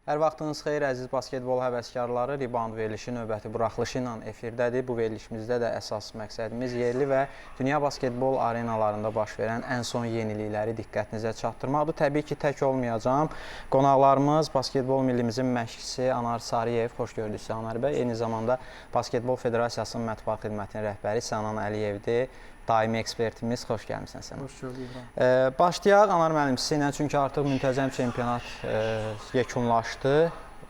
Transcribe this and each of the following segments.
Hər vaxtınız xeyir, əziz basketbol həvəskarları. Rebound verilişi növbəti buraxılışı ilə efirdədir. Bu verilişimizdə də əsas məqsədimiz yerli və dünya basketbol arenalarında baş verən ən son yenilikləri diqqətinizə çatdırmaqdır. Təbii ki, tək olmayacağım. Qonaqlarımız basketbol millimizin məşqçisi Anar Sarıyev. Xoş gördük sizi, Anar bəy. Eyni zamanda Basketbol Federasiyasının mətbuat xidmətinin rəhbəri Sənan Əliyevdir. Daimi ekspertimiz, xoş gəlmişsən sən. Xoş gördük. Başlayaq Anar müəllim sizinlə, çünki artıq müntəzəm çempionat yekunlaşdı.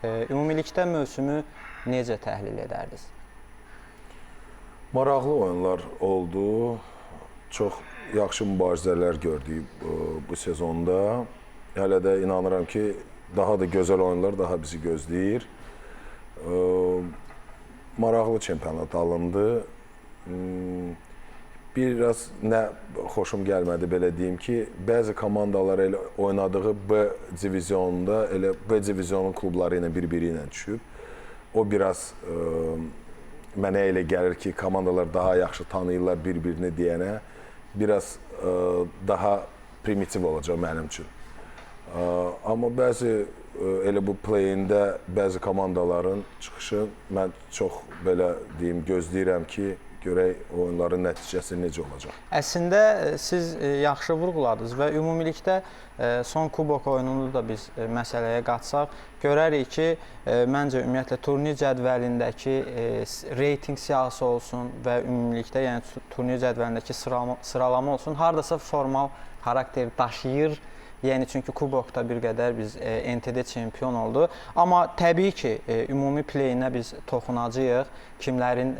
Ümumilikdə mövsümü necə təhlil edərdiniz? Maraqlı oyunlar oldu. Çox yaxşı mübarizələr gördük bu sezonda. Hələ də inanıram ki, daha da gözəl oyunlar daha bizi gözləyir. Maraqlı çempionat alındı. Biraz nə xoşum gəlmədi, belə deyim ki, bəzi komandalar elə oynadığı B divizionunda, elə B divizionun klubları ilə bir-biri ilə düşüb. O biraz mənə elə gəlir ki, komandalar daha yaxşı tanıyırlar bir-birini deyənə, biraz daha primitiv olacaq mənim üçün. Amma bəzi elə bu play-ində bəzi komandaların çıxışı mən çox belə deyim, gözləyirəm ki, görək oyunların nəticəsi necə olacaq. Əslində siz yaxşı vurğuladınız və ümumilikdə son kubok oyununu da biz məsələyə qatsaq, görərik ki, məncə ümumiyyətlə turnir cədvəlindəki reyting siyahısı olsun və ümumilikdə yəni turnir cədvəlindəki sıralama olsun, hardasa formal xarakter daşıyır. Yəni çünki kubokda bir qədər biz NTD çempion oldu. Amma təbii ki, ümumi pleyinə biz toxunacağıq. Kimlərin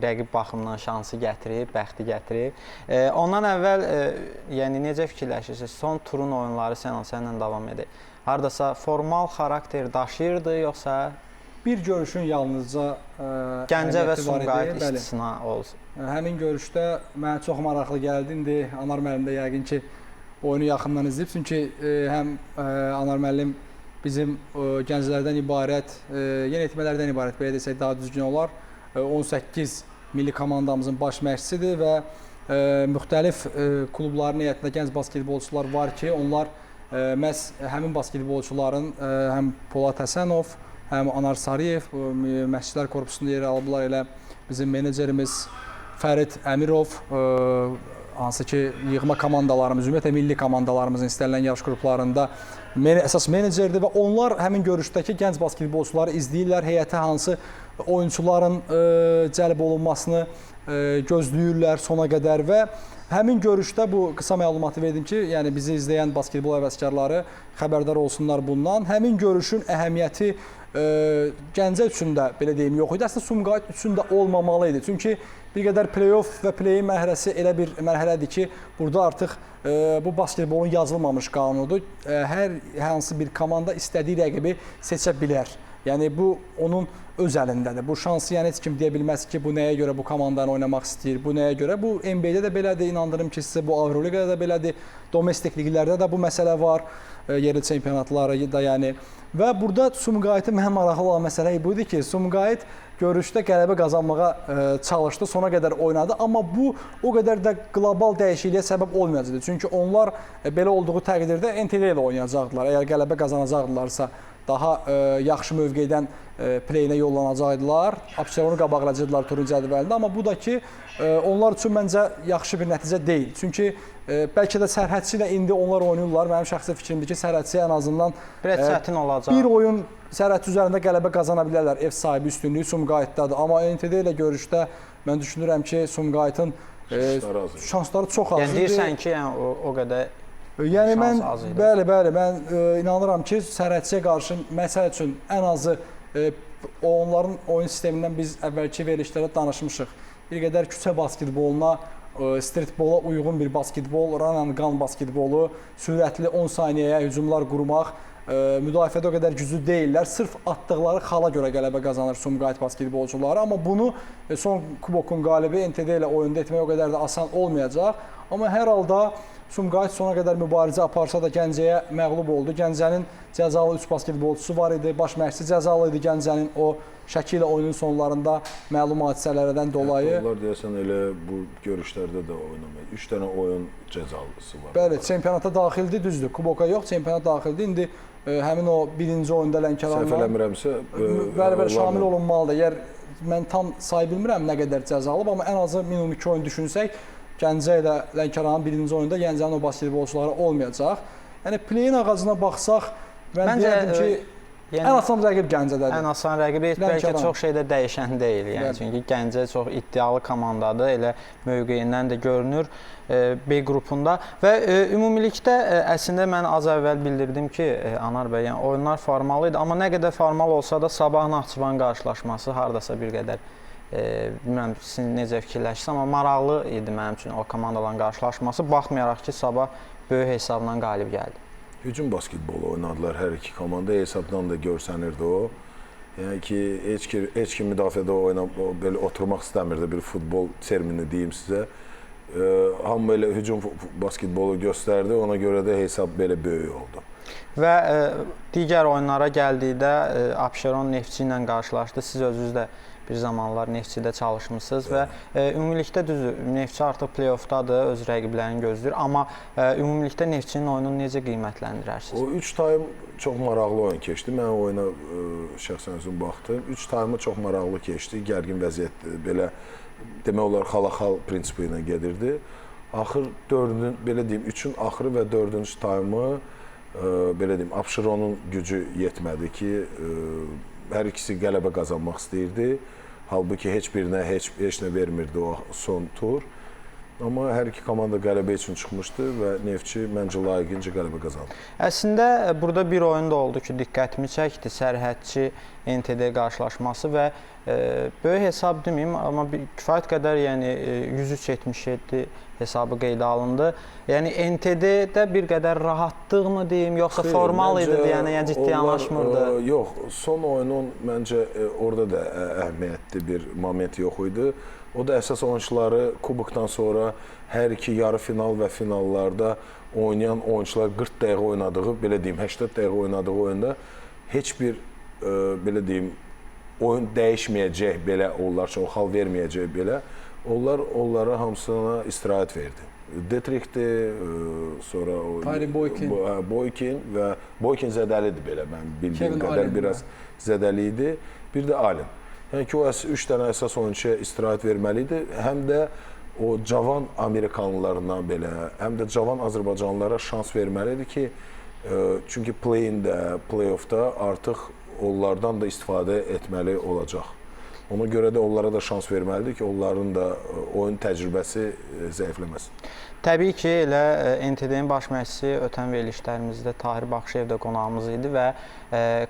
rəqib baxımından şansı gətirib, bəxti gətirib. Ondan əvvəl yəni necə fikirləşirsiniz? Son turun oyunları sənlə davam edir. Hardasa formal xarakter daşıyırdı yoxsa Bir görüşün yalnızca Gəncə və Sumqayıt istisna olsun? Həmin görüşdə mənə çox maraqlı gəldi. İndi Anar müəllim də yəqin ki, oyunu yaxından izləyib. Çünki həm Anar müəllim bizim gənclərdən ibarət, yenə etmələrdən ibarət, belə desək daha düzgün olar. 18 milli komandamızın baş məşqçisidir və müxtəlif klubların heyətində gənc basketbolçular var ki, onlar məhz həmin basketbolçuların həm Polad Həsənov, həm Anar Sarıyev məşqçilər korpusunda yer alıblar. Elə bizim menecerimiz Fərid Əmirov, hansı ki, yığma komandalarımız, ümumiyyətlə milli komandalarımızın istənilən yaş qruplarında əsas menecerdir və onlar həmin görüşdəki gənc basketbolçuları izləyirlər, heyətə hansı oyunçuların cəlb olunmasını gözləyirlər sona qədər və həmin görüşdə bu qısa məlumatı verdim ki, yəni bizi izləyən basketbol həvəskarları xəbərdar olsunlar bundan. Həmin görüşün əhəmiyyəti Gəncə üçün də, belə deyim, yox idi. Əslində Sumqayıt üçün də olmamalı idi. Çünki bir qədər play-off və play-in mərhələsi elə bir mərhələdir ki, burada artıq bu basketbolun yazılmamış qanunudur. Hər hansı bir komanda istədiyi rəqibi seçə bilər. Yəni bu onun öz əlindədir. Bu şansı yəni heç kim deyə bilməz ki, bu nəyə görə bu komandanı oynamaq istəyir, bu nəyə görə. Bu NBA-də də belədir, inandırım ki, sizə bu Avroliqada da belədir, domestik liqlərdə də bu məsələ var, yerli çempionatları da yəni. Və burada Sumqayıtın mənim maraqlı olan məsələ budur ki, Sumqayıt görüşdə qələbə qazanmağa çalışdı, sona qədər oynadı. Amma bu o qədər də qlobal dəyişikliyə səbəb olmayacaqdı. Çünki onlar belə olduğu təqdirdə NTD ilə oynayacaqdılar. Əgər qələbə qazanacaqdılarsa, daha yaxşı mövqedən play-inə yollanacaqdılar. Abşeronu qabaqlayacaqdılar turun cədvəlində. Amma bu da ki, onlar üçün məncə yaxşı bir nəticə deyil. Çünki bəlkə də Sərhədçi ilə indi onlar oynayırlar. Mənim şəxsi fikrimdir ki, Sərhədçi ən azından biraz çətin olacaq. Bir oyun Sərhədçi üzərində qələbə qazana bilərlər. Ev sahibi üstünlüyü Sumqayıtdadır. Amma NTD ilə görüşdə mən düşünürəm ki, Sumqayıtın şansları çox azdır. Yəni deyirsən ki, yəni o qədər yəni mən bəli, mən inanıram ki, Sərhədçiyə qarşı məsəl üçün ən azı onların oyun sistemindən biz əvvəlki verilişlərdə danışmışıq. Bir qədər küçə basketboluna, streetbola uyğun bir basketbol, run and gun basketbolu, sürətli 10 saniyəyə hücumlar qurmaq, müdafiədə o qədər güclü deyirlər. Sırf atdıqları xala görə qələbə qazanır Sumqayıt basketbolçuları. Amma bunu son kubokun qalibi NTD ilə oyunda etmək o qədər də asan olmayacaq. Amma hər halda Sumqayıt sona qədər mübarizə aparsa da Gəncəyə məğlub oldu. Gəncənin cəzalı 3 basketbolçusu var idi. Baş məşqçi cəzalı idi Gəncənin o Şəki ilə oyunun sonlarında məlum hadisələrdən dolayı. Onlar deyəsən elə bu görüşlərdə də oynamayır. 3 dənə oyun cəzalısı var. Bəli, çempionata daxildir, düzdür. Kuboka yox, çempionata daxildir. İndi həmin o birinci oyunda Səhv Lənkəranla eləmirəmsə, bəli, şamil olunmalıdır. Əgər mən tam say bilmirəm nə qədər cəza alıb, amma ən azı minimum 2 oyun düşünsək, Gəncə ilə Lənkəranın birinci oyunda Gəncənin o basketbolçuları olmayacaq. Yəni playin ağacına baxsaq, mən deyərdim ki, ən asan rəqib Gəncədədir. Ən asan rəqib bəlkə çox şeydə dəyişən deyil. Yəni çünki Gəncə çox iddialı komandadır, elə mövqeyindən də görünür B qrupunda və ümumilikdə əslində mən az əvvəl bildirdim ki, Anar bəy, yəni oyunlar formal idi, amma nə qədər formal olsa da Sabah Naxçıvan qarşılaşması hardasa bir qədər bilmirəm siz necə fikirləşirsiniz, amma maraqlı idi mənim üçün o komandaların qarşılaşması, baxmayaraq ki, Sabah böyük hesabla qalib gəldi. Hücum basketbolu oynadılar hər iki komanda, hesabdan da görsənirdi o. Yəni ki, heç kim müdafiədə belə oturmaq istəmirdi, bir futbol termini deyim sizə. Hamı belə hücum basketbolu göstərdi, ona görə də hesab belə böyük oldu. Və digər oyunlara gəldikdə Abşeron Neftçi ilə qarşılaşdı. Siz özünüz də bir zamanlar Neftçidə çalışmısınız və ümumilikdə düzdür, Neftçi artıq play-offdadır, öz rəqiblərini gözləyir, amma ümumilikdə Neftçinin oyununu necə qiymətləndirərsiniz? O 3 taym çox maraqlı oyun keçdi. Mən oyuna şəxsən özüm baxdım. 3 taymı çox maraqlı keçdi, gərgin vəziyyətdir. Belə demək olar xala-xal prinsipi ilə gedirdi. Axır 4-ün, belə deyim, 3-ün axırı və 4-cü taymı belə deyim, Abşeronun gücü yetmədi ki, hər ikisi qələbə qazanmaq istəyirdi. Halbuki heç birinə heç nə vermirdi o son tur. Amma hər iki komanda qələbə üçün çıxmışdı və Neftçi məncə layiqincə qələbə qazandı. Əslində burada bir oyun da oldu ki, diqqətimi çəkdi. Sərhədçi NTD qarşılaşması və böyük hesab deməyim, amma kifayət qədər, yəni 103-77 hesabı qeydə alındı. Yəni NTD-də bir qədər rahatlıqmı deyim, yoxsa formal idi, yəni ciddi yanaşmırdı? Yox, son oyunun məncə orada da əhəmiyyətli bir moment yox idi. O da əsas oyunçuları kubokdan sonra hər iki yarı final və finallarda oynayan oyunçular 40 dəqiqə oynadığı, belə deyim, 80 dəqiqə oynadığı oyunda heç bir belə deyim, oyun dəyişməyəcək belə, onlar üçün xal verməyəcək belə. Onlara hamısına istirahət verdi. Detrikdi, sonra Boykin və Boykin zədəlidir belə, mən bildiyim qədər biraz zədəli idi. Bir də Allen. Yəni ki, o 3 dənə əsas oyunçuya istirahət verməli idi. Həm də o cavan Amerikanlılarına belə, həm də cavan Azərbaycanlılara şans verməli idi ki, çünki play-in-də, play-offda artıq onlardan da istifadə etməli olacaq. Ona görə də onlara da şans verməlidir ki, onların da oyun təcrübəsi zəifləməsin. Təbii ki, elə NTD-nin baş məşqçisi ötən verilişlərimizdə Tahir Baxşeyev də qonağımız idi və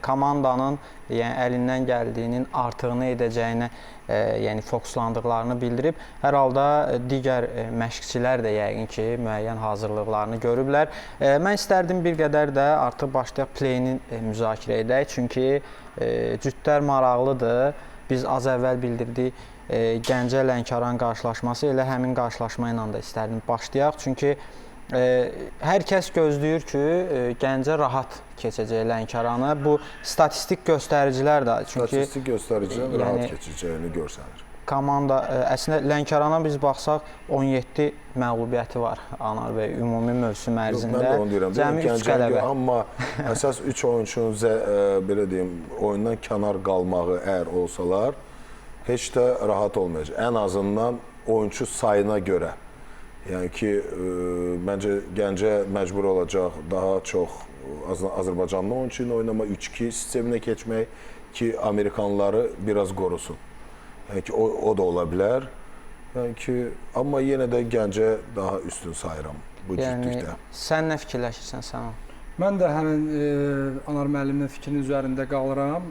komandanın əlindən gəldiyinin artığını edəcəyinə fokuslandıqlarını bildirib. Hər halda digər məşqçilər də yəqin ki, müəyyən hazırlıqlarını görüblər. Mən istərdim bir qədər də artıq başlayaq play-ni müzakirə edək, çünki cütlər maraqlıdır. Biz az əvvəl bildirdik Gəncə Lənkəran qarşılaşması, elə həmin qarşılaşma ilə də istərdim başlayaq. Çünki hər kəs gözləyir ki, Gəncə rahat keçəcək Lənkəranı. Bu statistik göstəricilər də. Statistik göstəricilər rahat keçəcəyini görsənir. Komanda, əslində Lənkərana biz baxsaq 17 məğlubiyyəti var Anar bəy ümumi mövsüm ərzində. Mən də onu deyirəm. Cəmi 3 qələbə. Amma əsas 3 oyunçunun belə deyim, oyundan kənar qalmağı əgər olsalar, heç də rahat olmayacaq. Ən azından oyunçu sayına görə. Yəni ki, məncə Gəncə məcbur olacaq daha çox Azərbaycanlı oyunçu ilə oynama, 3-2 sisteminə keçmək ki, Amerikanlıları biraz qorusun. Yəni ki, o da ola bilər. Yəni ki, amma yenə də Gəncə daha üstün sayıram bu cütlükdə. Sən nə fikirləşirsən sən? Mən də həmin Anar müəllimin fikrinin üzərində qalıram.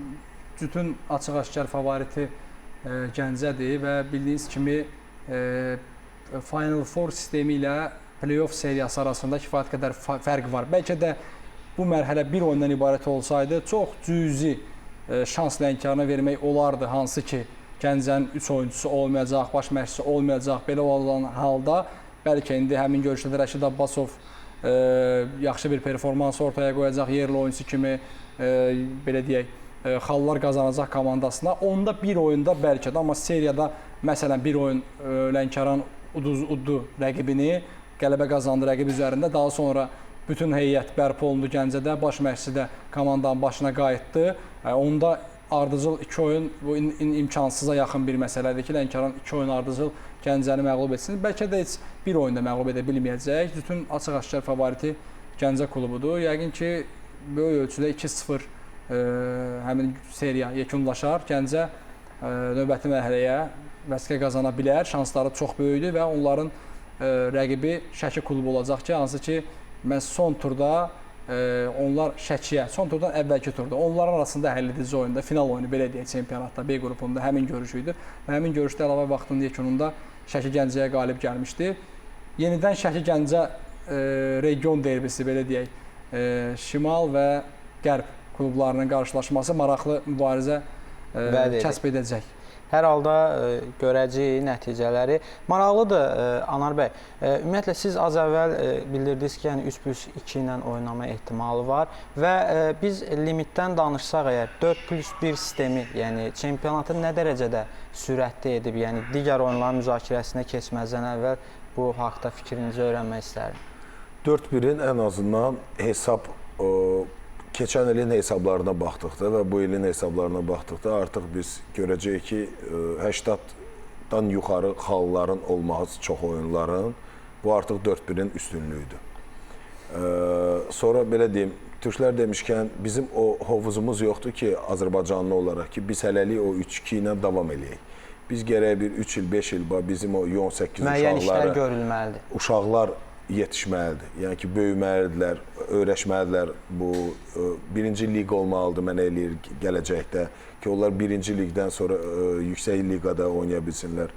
Cütün açıq-aşkar favoriti Gəncədir və bildiyiniz kimi Final Four sistemi ilə play-off seriyası arasında kifayət qədər fərq var. Bəlkə də bu mərhələ bir oyundan ibarət olsaydı, çox cüzi şans Lənkərana vermək olardı, hansı ki, Gəncənin 3 oyuncusu olmayacaq, baş məşqçisi olmayacaq. Belə olan halda bəlkə indi həmin görüşdə Rəşid Abbasov yaxşı bir performans ortaya qoyacaq, yerli oyunçu kimi belə deyək, xallar qazanacaq komandasına. Onda bir oyunda bəlkə də, amma seriyada məsələn bir oyun Lənkəran uddu rəqibini, qələbə qazandı rəqib üzərində, daha sonra bütün heyət bərpa olundu Gəncədə, baş məşqçi də komandanın başına qayıtdı. Onda ardıcıl 2 oyun bu imkansıza yaxın bir məsələdir ki, Lənkəran 2 oyun ardıcıl Gəncəni məğlub etsin. Bəlkə də heç bir oyunda məğlub edə bilməyəcək. Bütün açıq-aşkar favoriti Gəncə klubudur. Yəqin ki, böyük ölçüdə 2-0 həmin seriya yekunlaşar. Gəncə növbəti mərhələyə vəsqə qazana bilər. Şansları çox böyükdür və onların rəqibi Şəki klubu olacaq ki, hansı ki, məhz son turda onlar Şəkiyə, son turdan əvvəlki turda onların arasında həlledici oyunda, final oyunu belə deyək çempionatda, B qrupunda həmin görüş idi. Və həmin görüşdə əlavə vaxtının yekununda Şəki Gəncəyə qalib gəlmişdi. Yenidən Şəki Gəncə region derbisi belə deyək, şimal və qərb klublarının qarşılaşması maraqlı mübarizə kəsb edəcək. Hər halda görəcəyik nəticələri. Maraqlıdır Anar bəy. Ümumiyyətlə siz az əvvəl bildirdiniz ki, yəni 3+2 ilə oynama ehtimalı var və biz limitdən danışsaq əgər 4+1 sistemi, yəni çempionatı nə dərəcədə sürətli edib, yəni digər oyunların müzakirəsinə keçməzdən əvvəl bu haqda fikrinizi öyrənmək istərdim. 4-1-in ən azından hesab keçən ilin hesablarına baxdıqda və bu ilin hesablarına baxdıqda artıq biz görəcəyik ki, 80-dan yuxarı xalların olması çox oyunların bu artıq 4-1-in üstünlüyüdür. Sonra belə deyim, türklər demişkən bizim o hovuzumuz yoxdur ki, Azərbaycanlı olaraq ki, biz hələlik o 3-2 ilə davam eləyək. Biz gərək bir 3 il, 5 il bizim o 18 müəyyən işlər görülməlidir. Uşaqlar yetişməlidir. Yəni ki, böyüməlidirlər, öyrəşməlidirlər. Bu birinci liq olmalıdır mənə eləyir gələcəkdə ki, onlar birinci liqdən sonra yüksək liqada oynaya bilsinlər.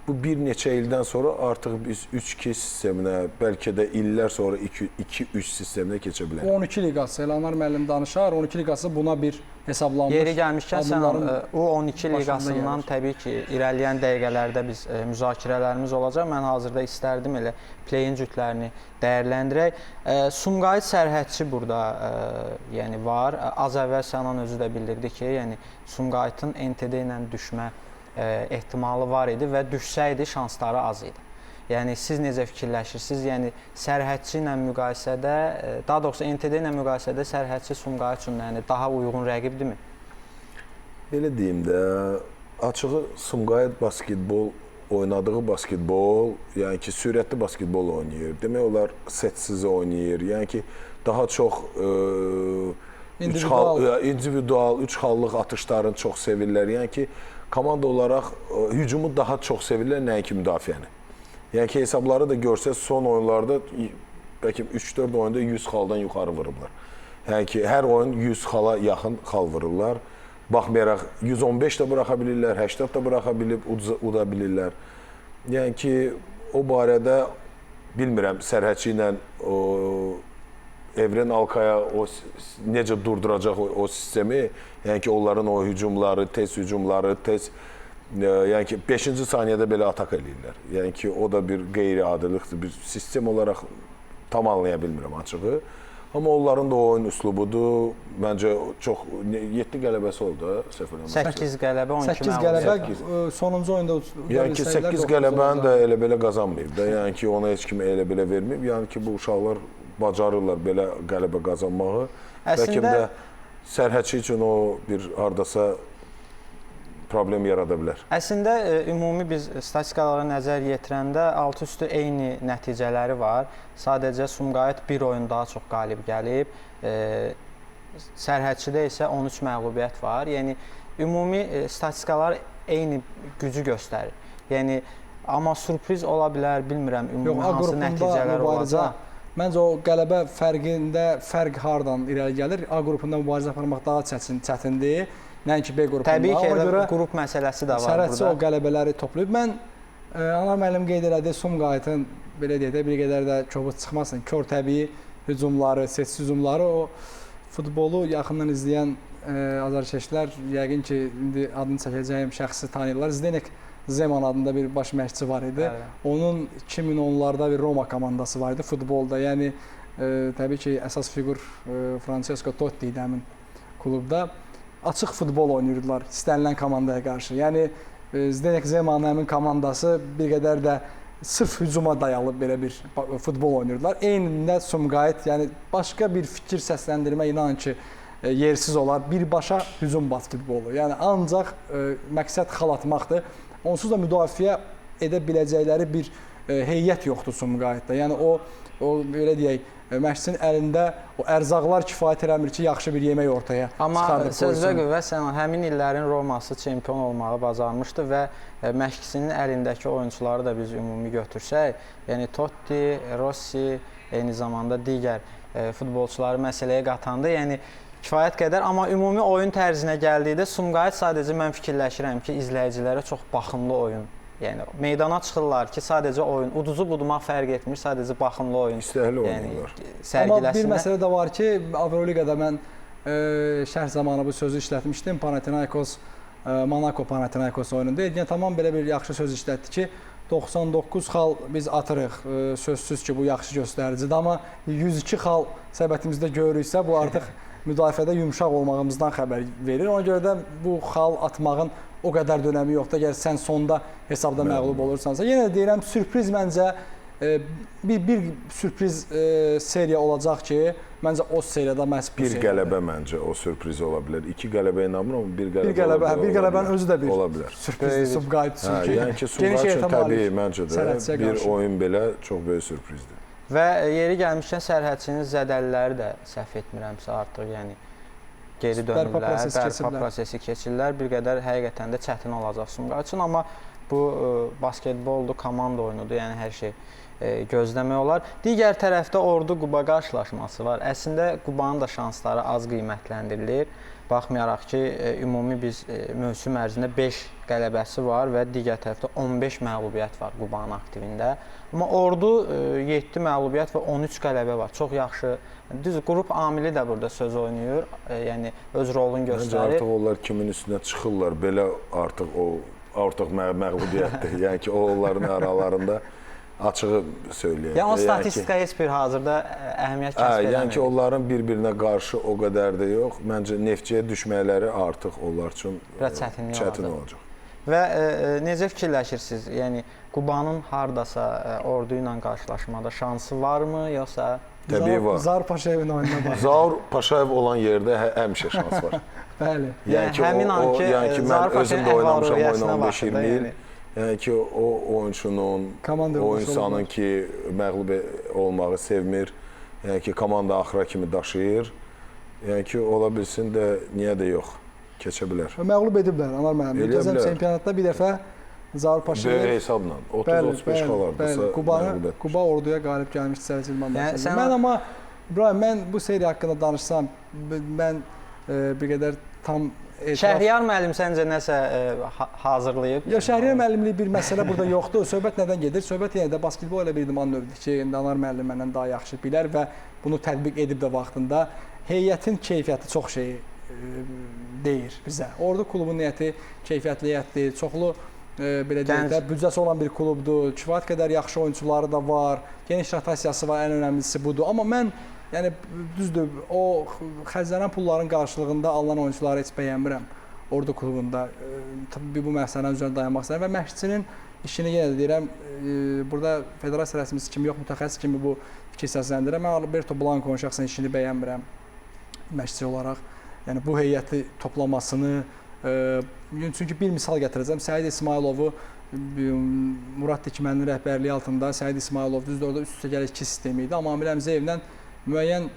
Bu bir neçə ildən sonra artıq biz 3-2 sisteminə, bəlkə də illər sonra 2-3 sisteminə keçə bilərik. 12 liqası, Elnar müəllim danışar, 12 liqası buna bir hesablanmış. Yeri gəlmişkən sən o 12 liqasından təbii ki, irəliyən dəqiqələrdə biz müzakirələrimiz olacaq. Mən hazırda istərdim elə play-in cütlərini dəyərləndirək. Sumqayıt sərhədçi burada yəni var. Az əvvəl Sənan özü də bildirdi ki, yəni Sumqayıtın NTD ilə düşmə ehtimalı var idi və düşsəydi şansları az idi. Yəni siz necə fikirləşirsiniz? Yəni sərhədçi ilə müqayisədə, daha doğrusu NTD ilə müqayisədə sərhədçi Sumqayıt üçün yəni daha uyğun rəqibdirmi? Belə deyim də, açığı Sumqayıt basketbol oynadığı basketbol, yəni ki, sürətli basketbol oynayır. Demək olar setsiz oynayır. Yəni ki, daha çox individual, üç xallıq atışlarını çox sevirlər. Yəni ki, komanda olaraq hücumu daha çox sevirlər, nəinki müdafiəni. Yəni ki, hesabları da görsəz, son oyunlarda bəlkə 3-4 oyunda 100 xaldan yuxarı vurublar. Yəni ki, hər oyun 100 xala yaxın xal vururlar. Baxmayaraq 115 də buraxa bilirlər, 80 da buraxa bilib, uda bilirlər. Yəni ki, o barədə bilmirəm, sərhədçi ilə Evren Alkaya necə durduracaq o sistemi, yəni ki, onların o hücumları, tez hücumları, yəni ki, 5-ci saniyədə belə atak eləyirlər. Yəni ki, o da bir qeyri-adilikdir, bir sistem olaraq tam anlaya bilmirəm açığı. Amma onların da o oyun üslubudur, məncə çox 7 qələbəsi oldu, səhv eləmirəm. 8 qələbə, 12 8 qələbə sonuncu oyunda yəni ki, 8 qələbəni də elə belə qazanmayıb da, yəni ki, ona heç kimi elə belə verməyib. Yəni ki, bu uşaqlar bacarırlar belə qələbə qazanmağı. Bəlkə də sərhədçi üçün o bir hardasa problem yarada bilər. Əslində ümumi biz statistikalara nəzər yetirəndə alt üstü eyni nəticələri var. Sadəcə Sumqayıt bir oyun daha çox qalib gəlib. Sərhədçidə isə 13 məğlubiyyət var. Yəni ümumi statistikalar eyni gücü göstərir. Yəni amma sürpriz ola bilər, bilmirəm ümumi hansı nəticələr olacaq. Məncə o qələbə fərqində fərq hardan irəli gəlir? A qrupunda mübarizə aparmaq daha çətindir. Nəinki B qrupunda. Təbii ki, elə qrup məsələsi də var burada. Sərhədçi o qələbələri toplayıb. Mən Anar müəllim qeyd elədi, Sumqayıtın belə deyək də bir qədər də kobud çıxmasın. Kör təbii hücumları, seçici hücumları o futbolu yaxından izləyən azarkeşlər yəqin ki, indi adını çəkəcəyim şəxsi tanıyırlar. Zdenek Zeman adında bir baş məşqçi var idi. Evet. Onun 2010-larda bir Roma komandası var idi futbolda. Yəni təbii ki, əsas fiqur Francesco Totti idi həmin klubda. Açıq futbol oynayırdılar istənilən komandaya qarşı. Yəni Zdenek Zemanın həmin komandası bir qədər də sırf hücuma dayalı belə bir futbol oynayırdılar. Eynində Sumqayıt, yəni başqa bir fikir səsləndirmə inan ki yersiz olar. Birbaşa hücum basketbolu. Yəni ancaq məqsəd xal atmaqdır. Onsuz da müdafiə edə biləcəkləri bir heyət yoxdur Sumqayıtda. Yəni o belə deyək, məşqçinin əlində o ərzaqlar kifayət eləmir ki, yaxşı bir yemək ortaya çıxardıb qoysun. Amma sözdə qüvvət Sənan, həmin illərin Roması çempion olmağı bacarmışdı və məşqçinin əlindəki oyunçuları da biz ümumi götürsək, yəni Totti, Rossi, eyni zamanda digər futbolçuları məsələyə qatanda, yəni kifayət qədər, amma ümumi oyun tərzinə gəldikdə Sumqayıt sadəcə mən fikirləşirəm ki, izləyicilərə çox baxımlı oyun. Yəni meydana çıxırlar ki, sadəcə oyun, uduzu budmaq fərq etmir, sadəcə baxımlı oyun. İstəkli oynayırlar. Amma bir məsələ də var ki, Avroliqada mən şərh zamanı bu sözü işlətmişdim. Panathinaikos, Monaco Panathinaikos oyununda. Yəni tamam belə bir yaxşı söz işlətdi ki, 99 xal biz atırıq. Sözsüz ki, bu yaxşı göstəricidir. Amma 102 xal səbətimizdə görürüksə, bu artıq müdafiədə yumşaq olmağımızdan xəbər verir. Ona görə də bu xal atmağın o qədər dönəmi yoxdur. Əgər sən sonda hesabda məğlub olursansa. Yenə də deyirəm, sürpriz məncə bir sürpriz seriya olacaq ki, məncə o seriyada məhz bu bir qələbə məncə o sürpriz ola bilər. 2 qələbə inanmıram, bir qələbənin özü də bir ola bilər. Sürprizdir Sumqayıt üçün ki. Yəni ki, Sumqayıt üçün təbii məncə də bir oyun belə çox böyük sürprizdir. Və yeri gəlmişkən sərhədçinin zədəliləri də səhv etmirəmsə artıq, yəni geri dönürlər, bərpa prosesi keçirlər. Bir qədər həqiqətən də çətin olacaq Sumqayıt üçün, amma bu basketboldur, komanda oyunudur, yəni hər şey gözləmək olar. Digər tərəfdə Ordu-Quba qarşılaşması var. Əslində Qubanın da şansları az qiymətləndirilir. Baxmayaraq ki, ümumi biz mövsüm ərzində 5 qələbəsi var və digər tərəfdə 15 məğlubiyyət var Qubanın aktivində. Amma Ordu 7 məğlubiyyət və 13 qələbə var. Çox yaxşı. Düz qrup amili də burada söz oynayır. Yəni öz rolunu göstərir. Artıq onlar kimin üstünə çıxırlar, belə artıq məğlubiyyətdir. Yəni ki, onların aralarında açığı söyləyək. Yəni o statistikaya heç bir hazırda əhəmiyyət kəsb eləmir. Yəni ki, onların bir-birinə qarşı o qədər də yox. Məncə Neftçiyə düşmələri artıq onlar üçün çətin olacaq. Və necə fikirləşirsiniz? Yəni Qubanın hardasa Ordu ilə qarşılaşmada şansı varmı, yoxsa? Təbii var. Zaur Paşayevin oyununa bax. Zaur Paşayev olan yerdə həmişə şans var. Bəli. Yəni ki, mən özüm də oynamışam oyun 15-20 il. Yəni ki, o oyunçunun, o insanın ki, məğlub olmağı sevmir. Yəni ki, komanda axıra kimi daşıyır. Yəni ki, ola bilsin də niyə də yox, keçə bilər. Məğlub ediblər, Anar müəllim. Müntəzəm çempionatda bir dəfə Zaur Paşayev böyük hesabla 30-35 qalardısa Quba Orduya qalib gəlmişdi Sərhəd İdmandaşlığı. Mən amma İbrahim, mən bu seriya haqqında danışsam, mən bir qədər tam Şəhriyar müəllim səncə nəsə hazırlayıb? Ya Şəhriyar müəllimlik bir məsələ burada yoxdur. Söhbət nədən gedir? Söhbət yenə də basketbol elə bir idman növüdür ki, Anar müəllim məndən daha yaxşı bilər və bunu tətbiq edib də vaxtında. Heyətin keyfiyyəti çox şey deyir bizə. Ordu klubunun heyəti keyfiyyətli heyətdir, çoxlu belə deyək də büdcəsi olan bir klubdur. Kifayət qədər yaxşı oyunçuları da var. Geniş rotasiyası var, ən önəmlisi budur. Amma mən yəni düzdür, o xərclənən pulların qarşılığında alınan oyunçuları heç bəyənmirəm Ordu klubunda. Təbii bu məsələnin üzərində dayanmaq istəyirəm və məşqçinin işini yenə də deyirəm, burada federasiya rəsmisi kimi yox, mütəxəssis kimi bu fikir səsləndirirəm. Mən Alberto Blanco'nun şəxsən işini bəyənmirəm məşqçi olaraq. Yəni bu heyəti toplamasını, çünki bir misal gətirəcəm. Səid İsmayılovu Murad Dikməninin rəhbərliyi altında Səid İsmayılov düzdür, orada üst-üstə gəlir 2 sistemi idi. Amma Amir Əmzəyevlə müəyyən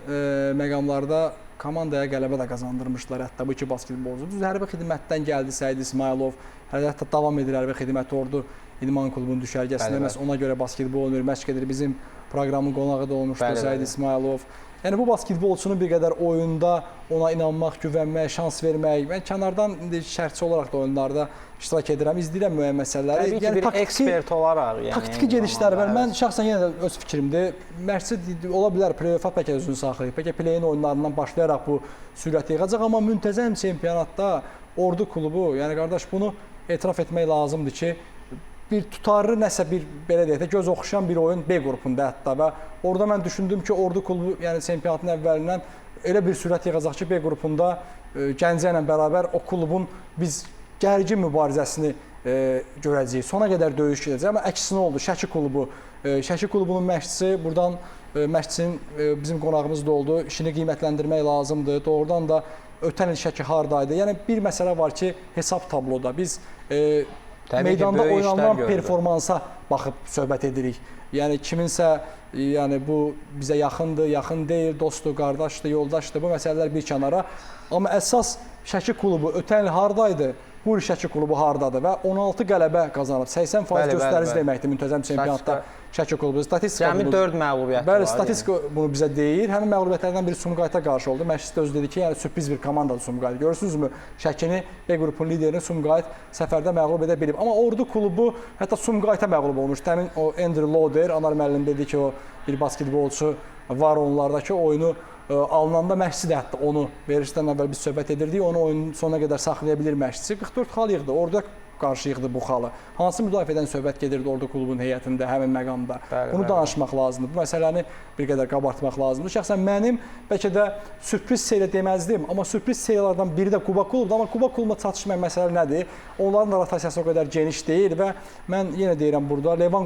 məqamlarda komandaya qələbə də qazandırmışdılar. Hətta bu iki basketbolcu. Düzdür, hərbi xidmətdən gəldi Səid İsmayılov. Hətta davam edir hərbi xidməti Ordu İdman klubunun düşərgəsində. Məhz ona görə basketbol oynayır, məşq edir. Bizim proqramın qonağı da olmuşdur Səid İsmayılov. Yəni bu basketbolçunun bir qədər oyunda ona inanmaq, güvənmək, şans vermək. Mən kənardan şərhçi olaraq da oyunlarda iştirak edirəm, izləyirəm müəyyən məsələləri. Təbii ki, yəni, bir ekspert olaraq. Taktiki gedişlər var. Mən şəxsən yenə də öz fikrimdir. Məqsəd ola bilər play-off bəlkə özünü saxlayıb. Bəlkə play-in oyunlarından başlayaraq bu sürəti yığacaq. Amma müntəzəm çempionatda Ordu klubu, yəni qardaş bunu etiraf etmək lazımdır ki, bir tutarlı nəsə bir belə deyək də göz oxşayan bir oyun B qrupunda hətta və orada mən düşündüm ki, Ordu klubu yəni çempionatın əvvəlindən elə bir sürət yığacaq ki, B qrupunda Gəncə ilə bərabər o klubun biz gərgin mübarizəsini görəcəyik. Sona qədər döyüş gedəcək. Amma əksinə oldu. Şəki klubu. Şəki klubunun məşqçisi buradan məşqçinin bizim qonağımız da oldu. İşini qiymətləndirmək lazımdır. Doğrudan da ötən il Şəki hardaydı. Yəni bir məsələ var ki, hesab tabloda biz meydanda oynanan performansa baxıb söhbət edirik. Yəni kiminsə bu bizə yaxındır, yaxın deyil, dostdur, qardaşdır, yoldaşdır. Bu məsələlər bir kənara. Amma əsas Şəki klubu ötən il hardaydı? Bu il Şəki klubu hardadır və 16 qələbə qazanıb. 80% göstərici deməkdir müntəzəm çempionatda Şəki klubu. Cəmi 4 məğlubiyyəti var. Bəli, statistika bunu bizə deyir. Həmin məğlubiyyətlərdən biri Sumqayıta qarşı oldu. Məşqçi də özü dedi ki, yəni sürpriz bir komandadır Sumqayıt. Görürsünüzmü? Şəkini B qrupun liderini Sumqayıt səfərdə məğlub edə bilib. Amma Ordu klubu hətta Sumqayıta məğlub olmuşdu. Həmin o Andrew Loader, Anar müəllim dedi ki, o bir basketbolçu var onlardakı oyunu alınanda məşqçi də hətta onu verilişdən əvvəl biz söhbət edirdik. Onu oyunun sonuna qədər saxlaya bilir məşqçi. 44 xal yığdı. Orada qarşı yığdı bu xalı. Hansı müdafiədən söhbət gedirdi Ordu klubunun heyətində, həmin məqamda? Bunu danışmaq lazımdır. Bu məsələni bir qədər qabartmaq lazımdır. Şəxsən mənim bəlkə də sürpriz seriya deməzdim, amma sürpriz seriyalardan biri də Kuba klubdur. Amma Kuba klubuna çatışmayan məsələ nədir? Onların da rotasiyası o qədər geniş deyil və mən yenə deyirəm burada Levan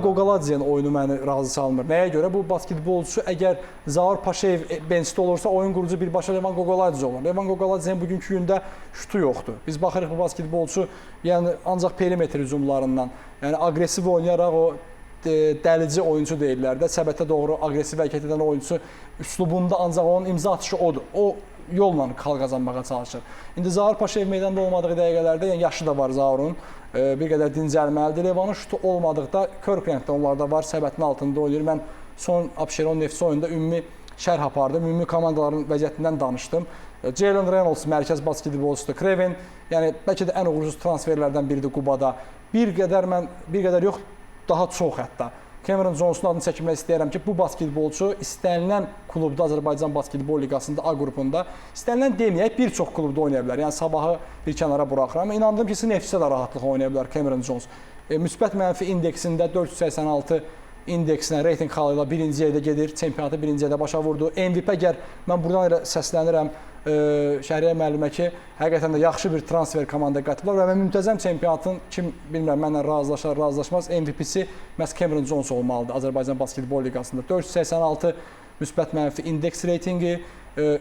Qoqaladzenin oyunu məni razı salmır. Nəyə görə? Bu basketbolçu əgər Zaur Paşayev benchdə olursa, oyun qurucu birbaşa Levan Qoqaladze olur. Levan Qoqaladzenin bugünkü gündə şutu yoxdur. Biz baxırıq bu basketbolçu yəni ancaq perimetr hücumlarından, yəni aqressiv oynayaraq o dəlici oyuncu deyirlər də, səbətə doğru aqressiv hərəkət edən oyuncu üslubunda ancaq onun imza atışı odur. O yolla xal qazanmağa çalışır. İndi Zaur Paşayev meydanda olmadığı dəqiqələrdə, yəni yaşı da var Zaurun, bir qədər dincəlməlidir. Levanın şutu olmadıqda Körklənddə onlarda var, səbətin altında oynayır. Mən son Abşeron Neftçi oyunda ümumi şərh apardım, ümumi komandaların vəziyyətindən danışdım. Jalen Reynolds mərkəz basketbolçudur. Kreven, yəni bəlkə də ən uğursuz transferlərdən biridir Qubada. Bir qədər yox, daha çox hətta. Cameron Johnson adını çəkmək istəyirəm ki, bu basketbolçu istənilən klubda, Azərbaycan Basketbol Liqasında A qrupunda, istənilən deməyək, bir çox klubda oynaya bilər. Yəni sabahı bir kənara buraxıram. İnandım ki, Neftçidə də rahatlıqla oynaya bilər Cameron Johnson. Müsbət mənfi indeksində 486 indeksinə reyting xalı ilə birinci yerdə gedir, çempionatı birinci yerdə başa vurdu. MVP əgər mən buradan elə səslənirəm Şəhriyə müəllimə ki, həqiqətən də yaxşı bir transfer komandaya qatıblar və müntəzəm çempionatın kim bilmirəm mənlə razılaşar, razılaşmaz MVP-si məhz Cameron Johnson olmalıdır Azərbaycan Basketbol Liqasında. 486 müsbət mənfi indeks reytingi,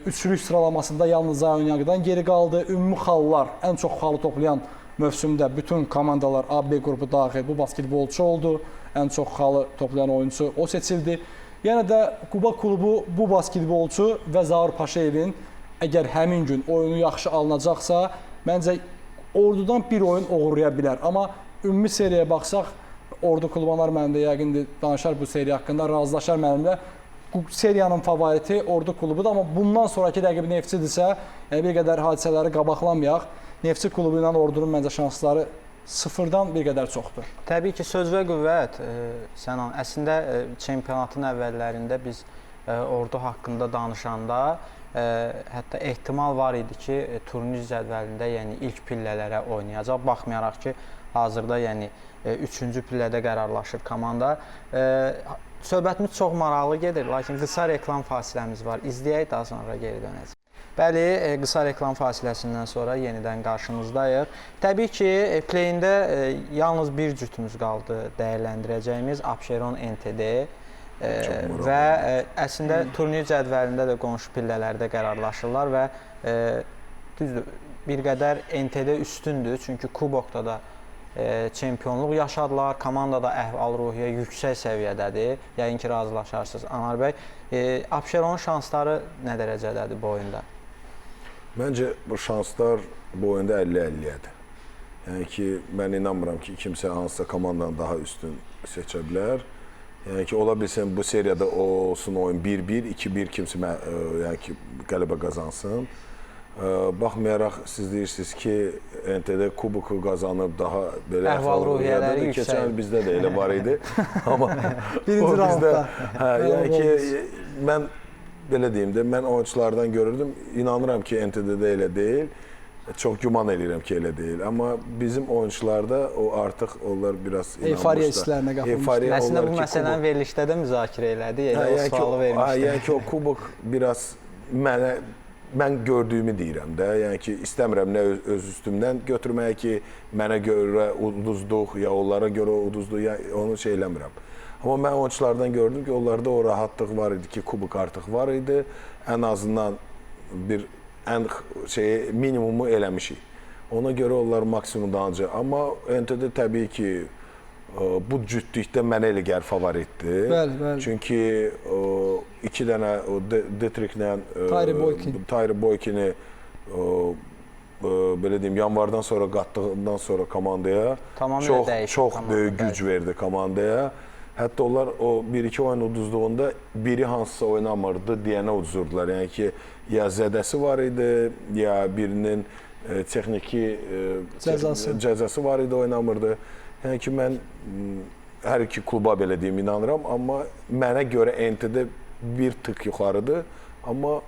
üçlük sıralamasında yalnız Zayon Yağıdan geri qaldı. Ümumi xallar, ən çox xalı toplayan mövsümdə bütün komandalar A, B qrupu daxil bu basketbolçu oldu. Ən çox xalı toplayan oyuncu o seçildi. Yenə də Quba klubu bu basketbolçu və Zaur Paşayevin əgər həmin gün oyunu yaxşı alınacaqsa, məncə Ordudan bir oyun oğurlaya bilər. Amma ümumi seriyaya baxsaq, Ordu klubanlar mənimlə yəqin danışar bu seriya haqqında, razılaşar mənimlə. Bu seriyanın favoriti Ordu klubudur, amma bundan sonraki rəqibi Neftçidirsə, yəni bir qədər hadisələri qabaqlamayaq. Neftçi klubu ilə Ordunun məncə şansları sıfırdan bir qədər çoxdur. Təbii ki, söz və qüvvət, Sənan, əslində çempionatın əvvəllərində biz Ordu haqqında danışanda hətta ehtimal var idi ki, turnir cədvəlində yəni ilk pillələrə oynayacaq. Baxmayaraq ki, hazırda yəni 3-cü pillədə qərarlaşır komanda. Söhbətimiz çox maraqlı gedir, lakin qısa reklam fasiləmiz var. İzləyək, daha sonra geri dönəcək. Bəli, qısa reklam fasiləsindən sonra yenidən qarşınızdayıq. Təbii ki, play-ində yalnız bir cütümüz qaldı dəyərləndirəcəyimiz Abşeron NTD və əslində turnir cədvəlində də qonşu pillələrdə qərarlaşırlar və düzdür, bir qədər NTD üstündür, çünki kubokda da çempionluq yaşadılar, komandada əhval-ruhiyyə yüksək səviyyədədir. Yəqin ki, razılaşarsınız Anar bəy. Abşeronun şansları nə dərəcədədir bu oyunda? Məncə bu şanslar bu oyunda 50-50-yədir. Yəni ki, mən inanmıram ki, kimsə hansısa komandanın daha üstün seçə bilər. Yəni ki, ola bilsin bu seriyada olsun oyun 1-1, 2-1 kimsə yəni ki, qələbə qazansın. Baxmayaraq siz deyirsiniz ki, NTD kuboku qazanıb daha belə əhval-ruhiyyələri yüksək. Keçən il bizdə də elə var idi. Amma birinci raundda. Yəni ki, mən belə deyim də, mən oyunculardan görürdüm, inanıram ki, NTD-də elə deyil. Çox güman edirəm ki, elə deyil. Amma bizim oyuncularda o artıq onlar biraz inanmışlar. Eufariya hisslərinə qapılmışlar. Əslində bu məsələni verilişdə də müzakirə elədik, elə o sualı vermişdik. Yəni ki, o kubok biraz mənə mən gördüyümü deyirəm də, yəni ki, istəmirəm nə öz üstümdən götürməyə ki, mənə görə uduzduq, ya onlara görə uduzduq, ya onu şey eləmirəm. Amma mən oyunçulardan gördüm ki, onlarda o rahatlıq var idi ki, kubok artıq var idi, ən azından bir minimumu eləmişik. Ona görə onlar maksimum danacaq. Amma NTD təbii ki, bu cütlükdə mənə elə gəlir favoritdir. Bəli. Çünki iki dənə Detriklə Tyri Boykini belə deyim, yanvardan sonra qatdığından sonra komandaya çox böyük güc verdi komandaya. Hətta onlar o 1-2 oyun uduzduğunda biri hansısa oynamırdı deyənə uduzurdular. Yəni ki, ya zədəsi var idi, ya birinin texniki cəzası var idi, oynamırdı. Yəni ki, mən hər iki kluba belə deyim, inanıram, amma mənə görə NTD bir tık yuxarıdır, amma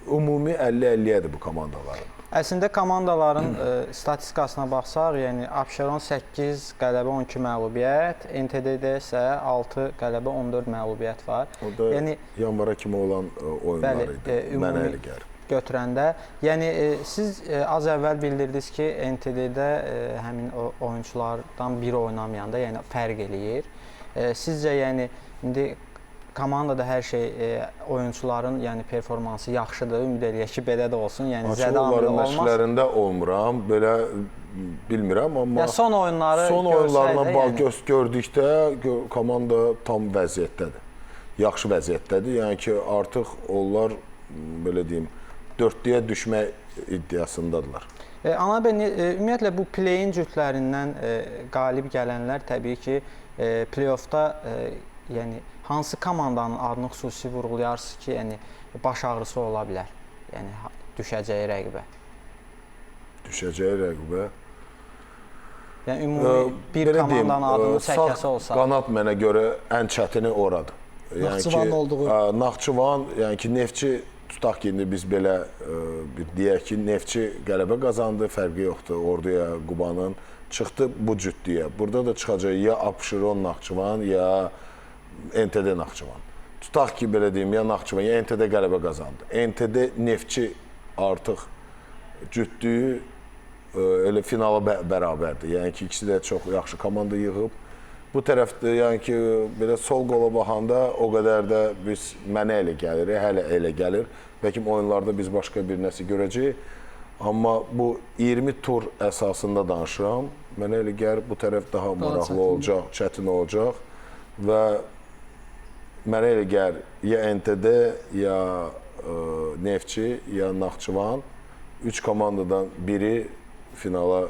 ümumi 50-50-yədir bu komandaların. Əslində komandaların statistikasına baxsaq, yəni Abşeron 8 qələbə 12 məğlubiyyət, NTD-də isə 6 qələbə 14 məğlubiyyət var. O da yanvara kimi olan oyunlar idi, mənə elə gəlir. Götürəndə, yəni siz az əvvəl bildirdiniz ki, NTD-də həmin oyunçulardan biri oynamayanda, yəni fərq eləyir. Sizcə, yəni indi komandada hər şey oyunçuların, yəni performansı yaxşıdır, ümid eləyək ki, belə də olsun. Yəni zədə amili olmaz. Məşqlərində olmuram, belə bilmirəm, amma ya son oyunlarına gördükdə komanda tam vəziyyətdədir. Yaxşı vəziyyətdədir. Yəni ki, artıq onlar belə deyim, 4-lüyə düşmək iddiasındadılar. Anar bəy, ümumiyyətlə bu play-in cütlərindən qalib gələnlər təbii ki, play-offda yəni hansı komandanın adını xüsusi vurğulayarsınız ki, yəni baş ağrısı ola bilər? Yəni düşəcəyi rəqibə. Düşəcəyi rəqibə. Yəni ümumi bir komandanın adını çəkəsi olsa. Sağ qanat mənə görə ən çətini oradır. Naxçıvanın olduğu. Naxçıvan, yəni ki, Neftçi tutaq ki, indi biz belə deyək ki, Neftçi qələbə qazandı, fərqi yoxdur Orduya, Qubanın. Çıxdı bu cütlüyə. Burada da çıxacaq ya Abşeron Naxçıvan, ya NTD Naxçıvan. Tutaq ki, belə deyim, ya Naxçıvan, ya NTD qələbə qazandı. NTD Neftçi artıq cütlüyü elə finala bərabərdir. Yəni ki, ikisi də çox yaxşı komanda yığıb. Bu tərəfdə, yəni ki, belə sol qola baxanda o qədər də biz mənə elə gəlir, hələ elə gəlir. Bəlkə oyunlarda biz başqa bir nəsə görəcəyik. Amma bu 20 tur əsasında danışıram. Mənə elə gəlir, bu tərəf daha maraqlı olacaq, çətin olacaq. Və mənə elə gəlir, ya NTD, ya Neftçi, ya Naxçıvan 3 komandadan biri finala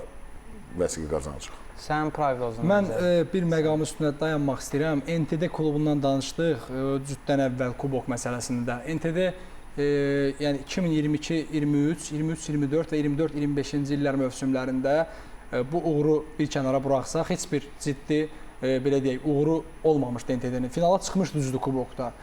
vəsiqə qazanacaq. Sənin proqnozun? Mən bir məqam üstündə dayanmaq istəyirəm. NTD klubundan danışdıq cütdən əvvəl kubok məsələsində. NTD yəni 2022, 23, 23, 24 və 24-25-ci illər mövsümlərində bu uğuru bir kənara buraxsaq, heç bir ciddi belə deyək, uğuru olmamışdı NTD-nin. Finala çıxmışdı düzdür kubokda.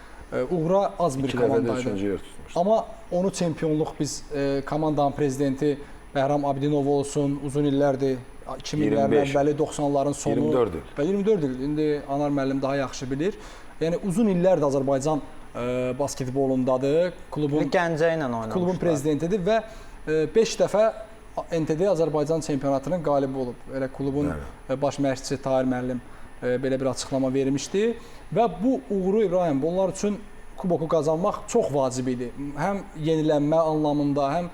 Uğura az bir komandaydı. Amma onu çempionluq biz komandanın prezidenti Bəhram Abidinov olsun, uzun illərdir, 2000-lərin əvvəli, 90-ların sonu 24 il. Və 24 il. İndi Anar müəllim daha yaxşı bilir. Yəni uzun illərdir Azərbaycan basketbolundadır. Klubun Gəncə ilə oynamışlar. Klubun prezidentidir və 5 dəfə NTD Azərbaycan çempionatının qalibi olub. Elə klubun baş məşqçisi Tahir müəllim belə bir açıqlama vermişdi və bu uğuru İbrahim bunlar üçün kuboku qazanmaq çox vacib idi. Həm yenilənmə anlamında, həm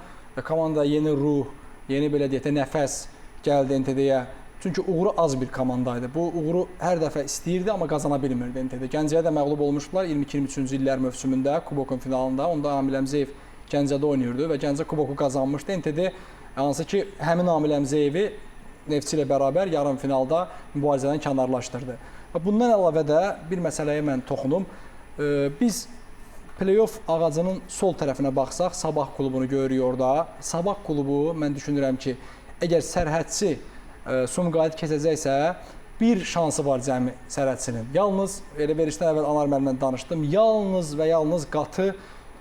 komanda yeni ruh, yeni belə deyək də nəfəs gəldi NTD-yə. Çünki uğuru az bir komandaydı. Bu uğuru hər dəfə istəyirdi, amma qazana bilmirdi NTD. Gəncəyə də məğlub olmuşdular 22-23-cü illər mövsümündə kubokun finalında. Onda Amil Əmzəyev Gəncədə oynayırdı və Gəncə kuboku qazanmışdı. NTD hansı ki, həmin Amil Əmzəyevi Neftçi ilə bərabər yarım finalda mübarizədən kənarlaşdırdı. Bundan əlavə də bir məsələyə mən toxunum. Biz play-off ağacının sol tərəfinə baxsaq, Sabah klubunu görürük orada. Sabah klubu mən düşünürəm ki, əgər sərhədçi Sumqayıt keçəcəksə, bir şansı var cəmi sərhədçinin. Yalnız, elə verişdən əvvəl Anar müəllimlə danışdım, yalnız və yalnız qatı,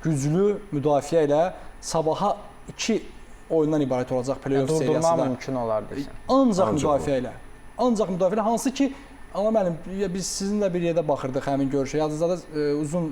güclü müdafiə ilə Sabaha 2 oyundan ibarət olacaq play-off seriyasında. Durdurmaq mümkün olar desən. Ancaq müdafiə ilə. Ancaq müdafiə ilə, hansı ki, Amma müəllim, biz sizinlə bir yerdə baxırdıq həmin görüşə. Yadınızda uzun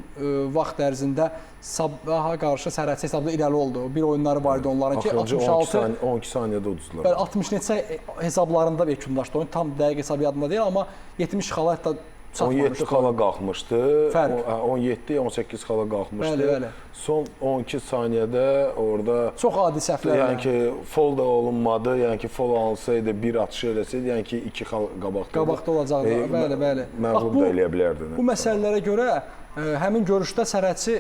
vaxt ərzində Sabaha qarşı sərhədçi hesabda irəli oldu. Bir oyunları var idi onların ki, 66 12 saniyədə uduzdular. Bəli, 60 neçə hesablarında yekunlaşdı oyun. Tam dəqiq hesab yadımda deyil, amma 70 xala hətta 17 xala qalxmışdı. Fərq. 17-18 xala qalxmışdı. Bəli, bəli. Son 12 saniyədə orada çox adi səhvlər. Yəni ki, fol da olunmadı. Yəni ki, fol alınsaydı, bir atış eləsəydi, yəni ki, 2 xal qabaqda olacaqdı. Bəli, bəli. Məğlub da eləyə bilərdi. Bu məsələlərə görə həmin görüşdə sərhədçi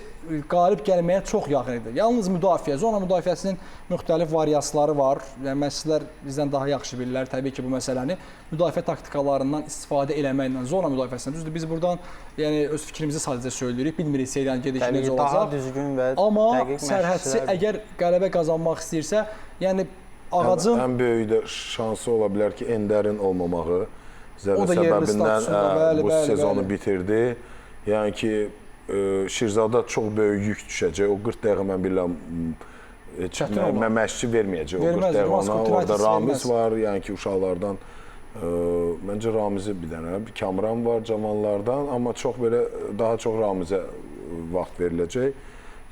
qalib gəlməyə çox yaxın idi. Yalnız müdafiə, zona müdafiəsinin müxtəlif variasiyaları var. Yəni məşqçilər bizdən daha yaxşı bilirlər təbii ki bu məsələni. Müdafiə taktikalarından istifadə eləməklə zona müdafiəsində. Düzdür, biz buradan yəni öz fikrimizi sadəcə söyləyirik. Bilmirik seriyanın gedişi necə olacaq. Daha düzgün və amma dəqiq sərhədçi əgər qələbə qazanmaq istəyirsə, yəni ağacın ən böyük də şansı ola bilər ki, Enderin olmamağı zərbə səbəbindən bu sezonu bitirdi. Yəni ki, Şirzada çox böyük yük düşəcək. O 40 dəqiqə mən bilirəm məşqçi verməyəcək o 40 dəqiqə ona. Orada Ramiz var, yəni ki, uşaqlardan məncə Ramizi bir dənə, bir Kamran var cavanlardan, amma çox belə daha çox Ramizə vaxt veriləcək.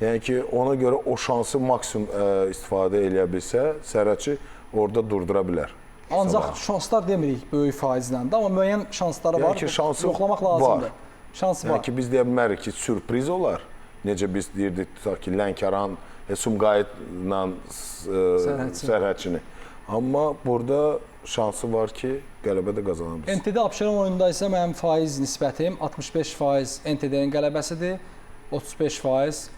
Yəni ki, ona görə o şansı maksimum istifadə eləyə bilsə, sərhədçi orada durdura bilər. Ancaq şanslar demirik böyük faizlə də, amma müəyyən şansları var. Yəni ki, şansı yoxlamaq lazımdır. Şansı var. Yəni ki, biz deyə bilmərik ki, sürpriz olar. Necə biz deyirdik, tutaq ki, Lənkəran, Sumqayıtla sərhədçini. Amma burada şansı var ki, qələbə də qazana bilsin. NTD Abşeron oyununda isə mənim faiz nisbətim 65% NTD-nin qələbəsidir, 35%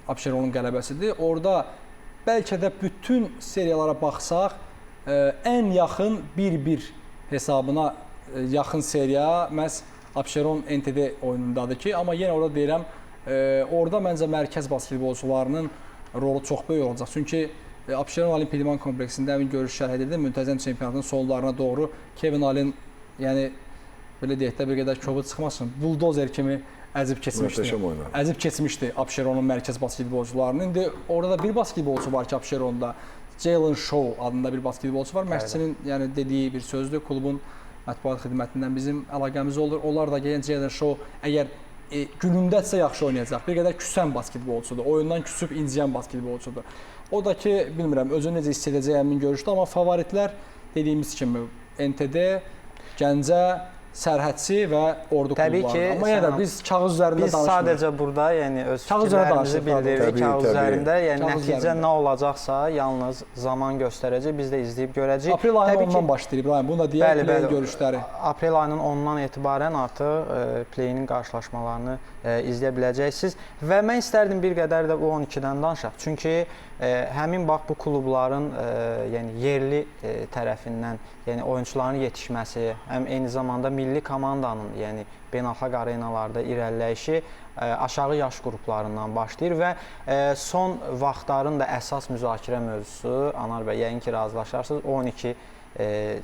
Abşeronun qələbəsidir. Orada bəlkə də bütün seriyalara baxsaq, ən yaxın 1-1 hesabına yaxın seriya məhz Abşeron NTD oyunundadır ki, amma yenə orada deyirəm, orada məncə mərkəz basketbolçularının rolu çox böyük olacaq. Çünki Abşeron Olimpiya İdman kompleksində həmin görüş şərh edirdi. Müntəzəm çempionatın sonlarına doğru Kevin Allen, yəni belə deyək də bir qədər kobud çıxmasın, buldozer kimi əzib keçmişdi. Əzib keçmişdi Abşeronun mərkəz basketbolçularının. İndi orada da bir basketbolçu var ki, Abşeronda Jalen Shaw adında bir basketbolçu var. Məşqçinin yəni dediyi bir sözdür. Klubun mətbuat xidmətindən bizim əlaqəmiz olur. Onlar da gələn Jalen Shaw əgər günündədirsə yaxşı oynayacaq. Bir qədər küsən basketbolçudur. Oyundan küsüb inciyən basketbolçudur. O da ki, bilmirəm, özünü necə hiss edəcək həmin görüşdə, amma favoritlər dediyimiz kimi NTD, Gəncə, Sərhədçi və Ordu klubları. Amma yenə də biz kağız üzərində danışmırıq. Biz sadəcə burada yəni öz fikirlərimizi bildiririk kağız üzərində. Yəni nəticə nə olacaqsa yalnız zaman göstərəcək. Biz də izləyib görəcəyik. Aprel ayının 10-dan başlayır İbrahim. Bunu da deyək, play-in görüşləri. Aprel ayının 10-dan etibarən artıq play-in qarşılaşmalarını izləyə biləcəksiniz. Və mən istərdim bir qədər də U12-dən danışaq. Çünki həmin bax bu klubların yəni yerli tərəfindən, yəni oyunçuların yetişməsi, həm eyni zamanda milli komandanın, yəni beynəlxalq arenalarda irəliləyişi aşağı yaş qruplarından başlayır və son vaxtların da əsas müzakirə mövzusu, Anar bəy, yəqin ki razılaşarsınız, 12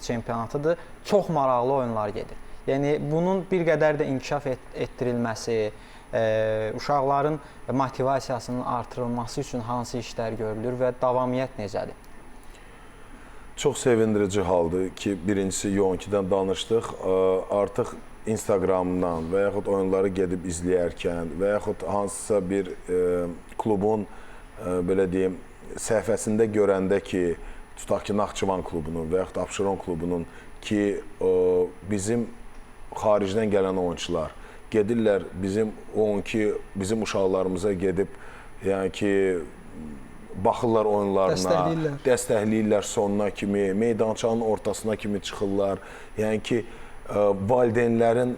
çempionatıdır. Çox maraqlı oyunlar gedir. Yəni bunun bir qədər də inkişaf etdirilməsi, uşaqların motivasiyasının artırılması üçün hansı işlər görülür və davamiyyət necədir? Çox sevindirici haldır ki, birincisi U12-dən danışdıq. Artıq Instagramdan və yaxud oyunları gedib izləyərkən və yaxud hansısa bir klubun belə deyim səhifəsində görəndə ki, tutaq ki, Naxçıvan klubunun və yaxud Abşeron klubunun ki, bizim xaricdən gələn oyunçular gedirlər bizim 12 bizim uşaqlarımıza gedib, yəni ki, baxırlar oyunlarına, dəstəkləyirlər sonuna kimi, meydançanın ortasına kimi çıxırlar. Yəni ki, valideynlərin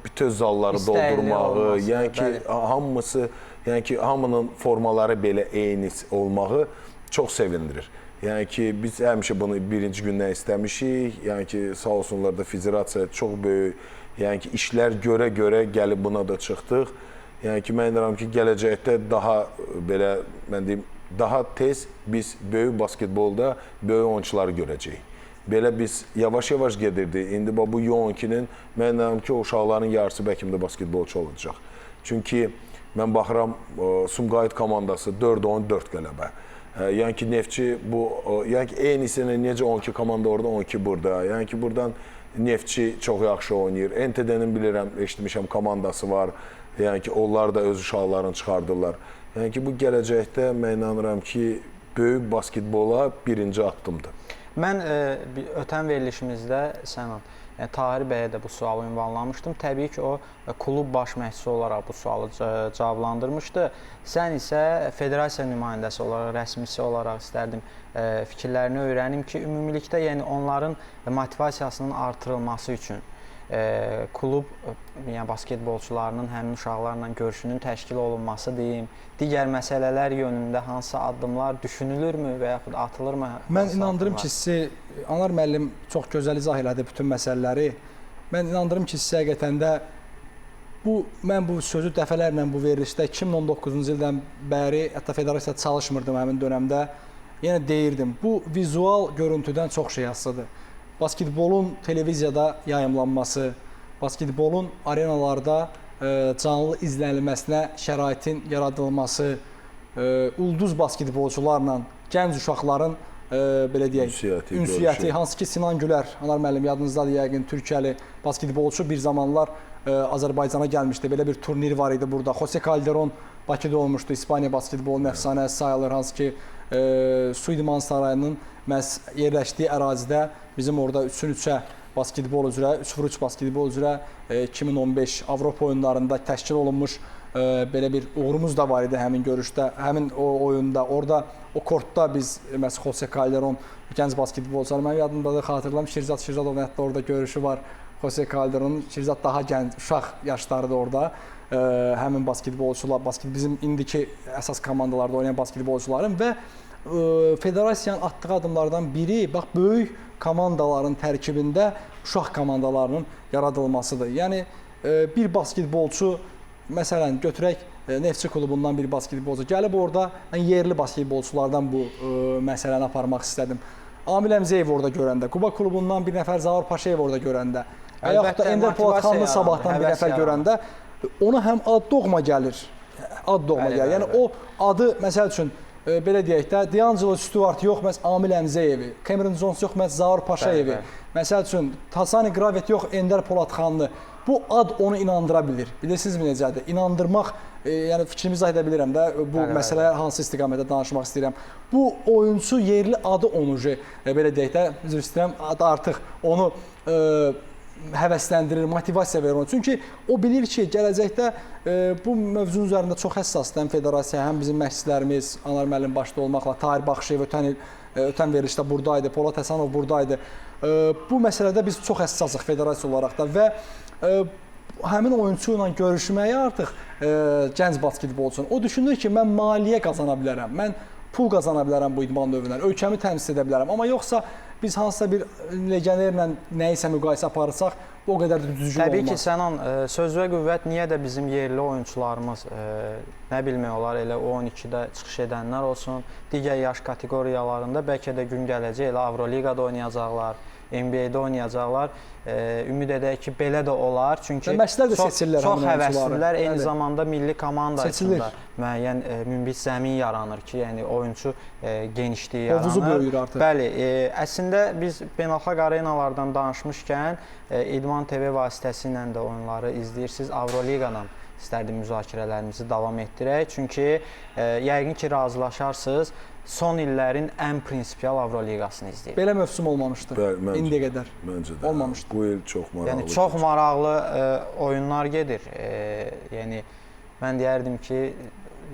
bütöv zalları doldurmağı, yəni ki, hamısı, yəni ki, hamının formaları belə eyni olmağı çox sevindirir. Yəni ki, biz həmişə bunu birinci gündən istəmişik. Yəni ki, sağ olsunlar da federasiya çox böyük, yəni ki, işlər görə gəlib buna da çıxdıq. Yəni ki, mən inanıram ki, gələcəkdə daha belə, mən deyim, daha tez biz böyük basketbolda böyük oyunçuları görəcəyik. Belə biz yavaş-yavaş gedirdik. İndi bu U12-nin mən inanıram ki, o uşaqların yarısı bəlkə də basketbolçu olacaq. Çünki mən baxıram Sumqayıt komandası 4 oyun 4 qələbə. Yəni ki, Neftçi bu, yəni ki, eynisini necə 12 komanda orada, 12 burada. Yəni ki, buradan Neftçi çox yaxşı oynayır. NTD-nin bilirəm, eşitmişəm komandası var. Yəni ki, onlar da öz uşaqlarını çıxardırlar. Yəni ki, bu gələcəkdə mən inanıram ki, böyük basketbola birinci addımdır. Mən ötən verilişimizdə Sənan, yəni Tahir bəyə də bu sualı ünvanlamışdım. Təbii ki, o klub baş məşqçisi olaraq bu sualı cavablandırmışdı. Sən isə federasiya nümayəndəsi olaraq, rəsmisi olaraq istərdim fikirlərini öyrənim ki, ümumilikdə yəni onların motivasiyasının artırılması üçün klub, yəni basketbolçularının həmin uşaqlarla görüşünün təşkil olunması deyim, digər məsələlər yönündə hansı addımlar düşünülürmü və yaxud atılırmı? Mən inandırım ki, sizi Anar müəllim çox gözəl izah elədi bütün məsələləri. Mən inandırım ki, siz həqiqətən də mən bu sözü dəfələrlə bu verilişdə 2019-cu ildən bəri hətta federasiya çalışmırdım həmin dönəmdə. Yenə deyirdim, bu vizual görüntüdən çox şey asılıdır. Basketbolun televiziyada yayımlanması, basketbolun arenalarda canlı izlənilməsinə şəraitin yaradılması, ulduz basketbolçularla gənc uşaqların belə deyək, ünsiyyəti, hansı ki Sinan Gülər, Anar müəllim yadınızdadır yəqin, Türkiyəli basketbolçu bir zamanlar Azərbaycana gəlmişdi. Belə bir turnir var idi burada. Jose Calderon Bakıda olmuşdu. İspaniya basketbolunun əfsanəsi sayılır, hansı ki Suidiman sarayının məhz yerləşdiyi ərazidə bizim orada 3-3-ə basketbol üzrə, 3x3 basketbol üzrə 2015 Avropa oyunlarında təşkil olunmuş belə bir uğurumuz da var idi həmin görüşdə, həmin o oyunda. Orada o kortda biz məhz Jose Calderon gənc basketbolçular, mənim yadımdadır, xatırlam Şirzad Şirzadovun hətta orada görüşü var. Jose Calderon'un, Şirzad daha gənc, uşaq yaşlarıdır orada. Həmin basketbolçular, bizim indiki əsas komandalarda oynayan basketbolçuların və federasiyanın atdığı adımlardan biri bax böyük komandaların tərkibində uşaq komandalarının yaradılmasıdır. Yəni bir basketbolçu, məsələn götürək Neftçi klubundan bir basketbolçu gəlib orada, mən yerli basketbolçulardan bu məsələni aparmaq istədim. Amil Əmzəyev orada görəndə, Quba klubundan bir nəfər Zaur Paşayev orada görəndə, və yaxud da Ender Polatxanlı Sabahdan bir nəfər görəndə ona həm ad doğma gəlir. Ad doğma gəlir. Yəni o adı məsəl üçün belə deyək də D'Angelo Stewart yox, məhz Amil Əmzəyevi, Cameron Jones yox, məhz Zaur Paşayevi. Məsəl üçün Tasani Gravet yox, Ender Polatxanlı. Bu ad onu inandıra bilir. Bilirsinizmi necədir? İnandırmaq, yəni fikrimi izah edə bilirəm də, bu məsələ hansı istiqamətdə danışmaq istəyirəm. Bu oyunçu yerli adı onu belə deyək də, üzr istəyirəm, adı artıq onu həvəsləndirir, motivasiya verir ona. Çünki o bilir ki, gələcəkdə bu mövzunun üzərində çox həssasdır. Həm federasiya, həm bizim məşqçilərimiz, Anar müəllim başda olmaqla, Tahir Baxşıyev ötən verilişdə buradaydı, Polad Həsənov buradaydı. Bu məsələdə biz çox həssasıq federasiya olaraq da və həmin oyunçu ilə görüşməyi artıq gənc basketbolçunun. O düşünür ki, mən maliyyə qazana bilərəm, mən pul qazana bilərəm bu idman növündən, ölkəmi təmsil edə bilərəm. Amma yoxsa biz hansısa bir legionerlə nəyisə müqayisə aparırsaq, o qədər də düzgün olmaz. Təbii ki, Sənan, söz və qüvvət niyə də bizim yerli oyunçularımız, nə bilmək olar, elə U12-də çıxış edənlər olsun, digər yaş kateqoriyalarında bəlkə də gün gələcək, elə Avroliqada oynayacaqlar, NBA-də oynayacaqlar. Ümid edək ki, belə də olar. Çünki çox həvəslilər, eyni zamanda milli komanda içində müəyyən münbit zəmin yaranır ki, yəni oyunçu genişliyi yaranır. Hovuzu böyüyür artıq. Bəli, əslində biz beynəlxalq arenalardan danışmışkən İdman TV vasitəsilə də oyunları izləyirsiniz. Avroliqadan istərdim müzakirələrimizi davam etdirək. Çünki yəqin ki, razılaşarsınız, son illərin ən prinsipial Avroliqasını izləyir. Belə mövsüm olmamışdı indiyə qədər. Məncə də. Olmamışdı. Bu il çox maraqlı. Yəni çox maraqlı oyunlar gedir. Yəni mən deyərdim ki,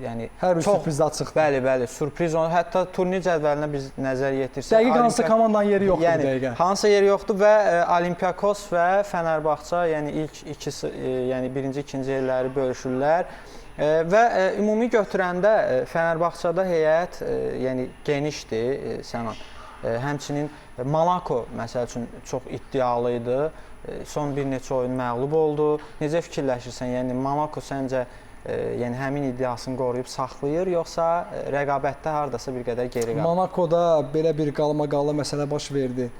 yəni hər bir sürprizdə açıq. Bəli, bəli, sürpriz onu. Hətta turnir cədvəlinə biz nəzər yetirsək, dəqiq hansı komandanın yeri yoxdur yəni, dəqiqə. Hansı yeri yoxdur və Olympiakos və Fenerbahçe, yəni ilk ikisi, yəni birinci, ikinci yerləri bölüşürlər. Və ümumi götürəndə Fenerbahçe'da heyət yəni genişdir, Sənan. Həmçinin Monaco məsəl üçün çox iddialı idi. Son bir neçə oyun məğlub oldu. Necə fikirləşirsən? Yəni Monaco səncə yəni həmin iddiasını qoruyub saxlayır, yoxsa rəqabətdə hardasa bir qədər geri qalır? Monaco'da belə bir qalmaqallı məsələ baş verdi.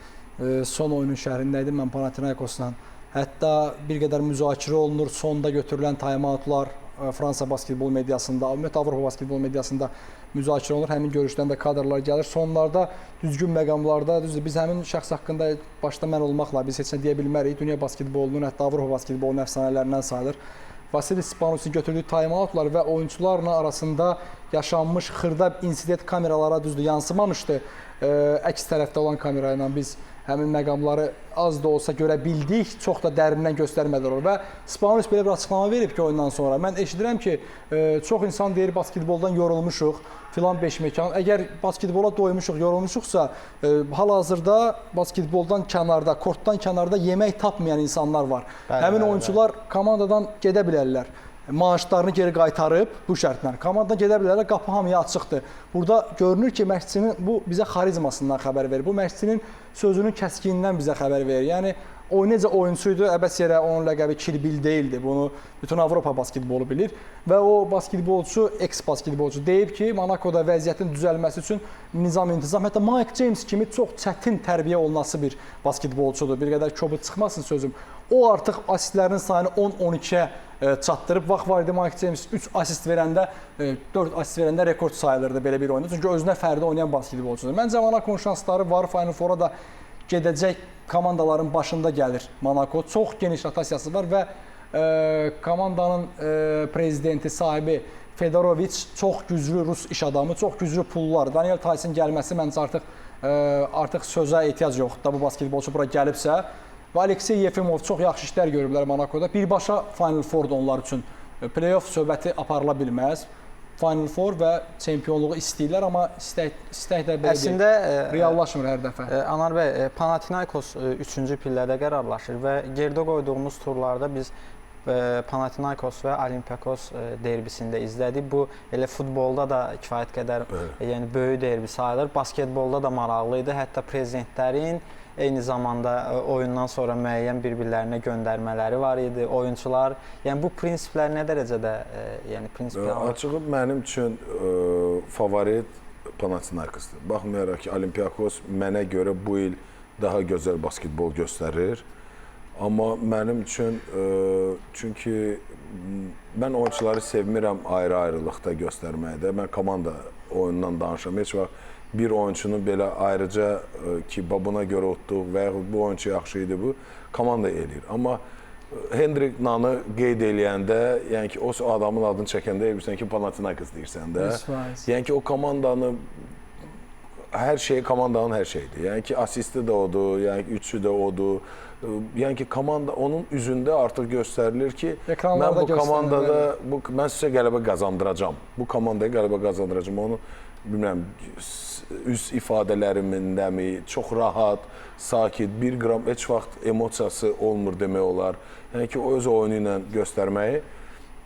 Son oyunun şərhində idim mən Panathinaikosla. Hətta bir qədər müzakirə olunur, sonda götürülən time-outlar Fransa basketbol mediasında, ümumiyyətlə Avropa basketbol mediasında müzakirə olunur, həmin görüşdən də kadrlar gəlir. Sonlarda düzgün məqamlarda, düzdür, biz həmin şəxs haqqında başda mən olmaqla biz heç nə deyə bilmərik. Dünya basketbolunun, hətta Avropa basketbolunun əfsanələrindən sayılır. Vasilis Spanusin götürdüyü time-outlar və oyunçularla arasında yaşanmış xırda insident kameralara düzdür yansımamışdı. Əks tərəfdə olan kamera ilə biz həmin məqamları az da olsa görə bildik, çox da dərindən göstərmələr olur və Spanus belə bir açıqlama verib ki, oyundan sonra mən eşidirəm ki, çox insan deyir basketboldan yorulmuşuq, filan beşməkan. Əgər basketbola doymuşuq, yorulmuşuqsa, hal-hazırda basketboldan kənarda, kortdan kənarda yemək tapmayan insanlar var. Həmin oyunçular komandadan gedə bilərlər. Maaşlarını geri qaytarıb bu şərtlə. Komandadan gedə bilərlər, qapı hamıya açıqdır. Burada görünür ki, məşqçinin bu bizə xarizmasından xəbər verir. Bu məşqçinin sözünün kəskinliyindən bizə xəbər verir. Yəni o necə oyunçuydu, əbəs yerə onun ləqəbi Kirbil deyildi. Bunu bütün Avropa basketbolu bilir və o basketbolçu, eks-basketbolçu deyib ki, Monakoda vəziyyətin düzəlməsi üçün nizam-intizam, hətta Mike James kimi çox çətin tərbiyə olunası bir basketbolçudur. Bir qədər kobud çıxmasın sözüm. O artıq asistlərin sayını 10-12-yə çatdırıb. Vaxt var idi Mike James 3 asist verəndə, 4 asist verəndə rekord sayılırdı belə bir oyunda. Çünki özünə fərdi oynayan basketbolçudur. Məncə Monakonun şansları var. Final Four-a da gedəcək komandaların başında gəlir Monako. Çox geniş rotasiyası var və komandanın prezidenti, sahibi Fedoroviç çox güclü Rus iş adamı, çox güclü pullar. Daniel Taysin gəlməsi məncə artıq sözə ehtiyac yoxdur da bu basketbolçu bura gəlibsə. Və Aleksey Yefimov çox yaxşı işlər görüblər Monakoda. Birbaşa Final Four-da onlar üçün play-off söhbəti aparıla bilməz. Final Four və çempionluğu istəyirlər, amma istək də belə əslində reallaşmır hər dəfə. Anar bəy, Panathinaikos 3-cü pillədə qərarlaşır və geridə qoyduğumuz turlarda biz Panathinaikos və Olympiakos derbisində izlədik. Bu elə futbolda da kifayət qədər yəni böyük derbi sayılır. Basketbolda da maraqlı idi. Hətta prezidentlərin eyni zamanda oyundan sonra müəyyən bir-birlərinə göndərmələri var idi. Oyunçular, yəni bu prinsiplər nə dərəcədə, yəni prinsiplər? Açığı mənim üçün favorit Panathinaikosdur. Baxmayaraq ki, Olympiakos mənə görə bu il daha gözəl basketbol göstərir. Amma mənim üçün çünki mən oyunçuları sevmirəm ayrı-ayrılıqda göstərməkdə. Mən komanda oyunundan danışıram. Heç vaxt bir oyunçunu belə ayrıca ki, buna görə utduq və yaxud bu oyunçu yaxşı idi, bu komanda eləyir. Amma Hendrik Nanı qeyd eləyəndə, yəni ki, o adamın adını çəkəndə eləyirsən ki, Panathinaikos deyirsən də. Yəni ki, o komandanı hər şey komandanın hər şeyidir. Yəni ki, asisti də odur, yəni ki, üçü də odur. Yəni ki, komanda onun üzündə artıq göstərilir ki, mən bu komandada mən sizə qələbə qazandıracağam. Bu komandaya qələbə qazandıracağam. Onu bilmirəm, üz ifadələrimindəmi, çox rahat, sakit, bir qram heç vaxt emosiyası olmur demək olar. Yəni ki, o öz oyunu ilə göstərməyi.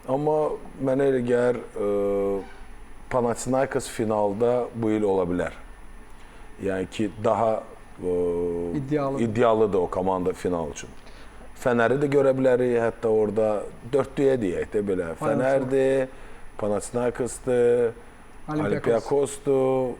Amma mənə elə gəlir, Panathinaikos finalda bu il ola bilər. Yəni ki, daha iddialıdır o komanda final üçün. Fənəri də görə bilərik, hətta orada dörtlüyə deyək də belə. Fənərdir, Panathinaikosdur, Olympiakosdur.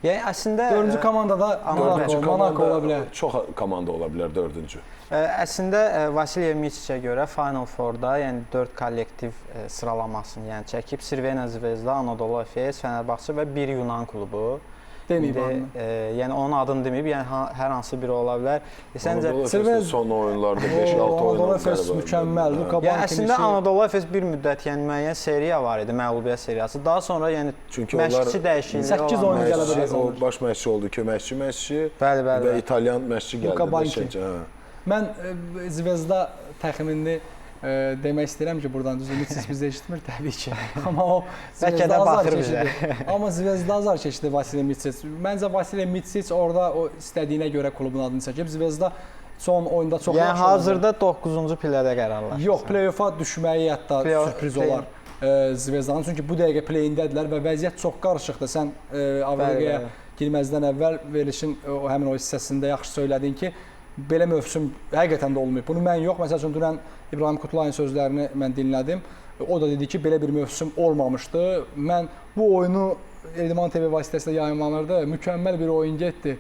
Yəni əslində dördüncü komandada Monako ola bilər. Çox komanda ola bilər dördüncü. Əslində Vasiliy Miçicə görə Final Four-da, yəni 4 kollektiv sıralamasını yəni çəkib Crvena Zvezda, Anadolu Efes, Fenerbahçe və bir Yunan klubu. Deməyib adını. Yəni onun adını deməyib, yəni hər hansı biri ola bilər. Səncə son oyunlarda 5-6 oyun Anadolu Efes mükəmməl. Yəni əslində Anadolu Efes bir müddət yəni müəyyən seriya var idi, məğlubiyyət seriyası. Daha sonra yəni məşqçi dəyişikliyi 8 oyun qələbə qazandı. O baş məşqçi oldu, köməkçi məşqçi və İtalyan məşqçi gəldi. Mən Zvezda təxminini demək istəyirəm ki, buradan düzdür, Mitsic bizi eşitmir təbii ki. Amma o Zvezda azar keçdi. Amma Zvezda azar keçdi Vasiliy Mitsic. Məncə Vasiliy Mitsic orada o istədiyinə görə klubun adını çəkib. Zvezda son oyunda çox yaxşı. Yəni hazırda 9-cu pillədə qərarlaşır. Yox, play-offa düşməyi hətta sürpriz olar Zvezdanın. Çünki bu dəqiqə play-indədirlər və vəziyyət çox qarışıqdır. Sən Avrupaya girməzdən əvvəl verilişin həmin o hissəsində yaxşı söylədin ki, belə mövsüm həqiqətən də olmayıb. Bunu mən yox, məsəl üçün dünən İbrahim Kutlayın sözlərini mən dinlədim. O da dedi ki, belə bir mövsüm olmamışdı. Mən bu oyunu Eldivan TV vasitəsilə yayımlanırdı. Mükəmməl bir oyun getdi.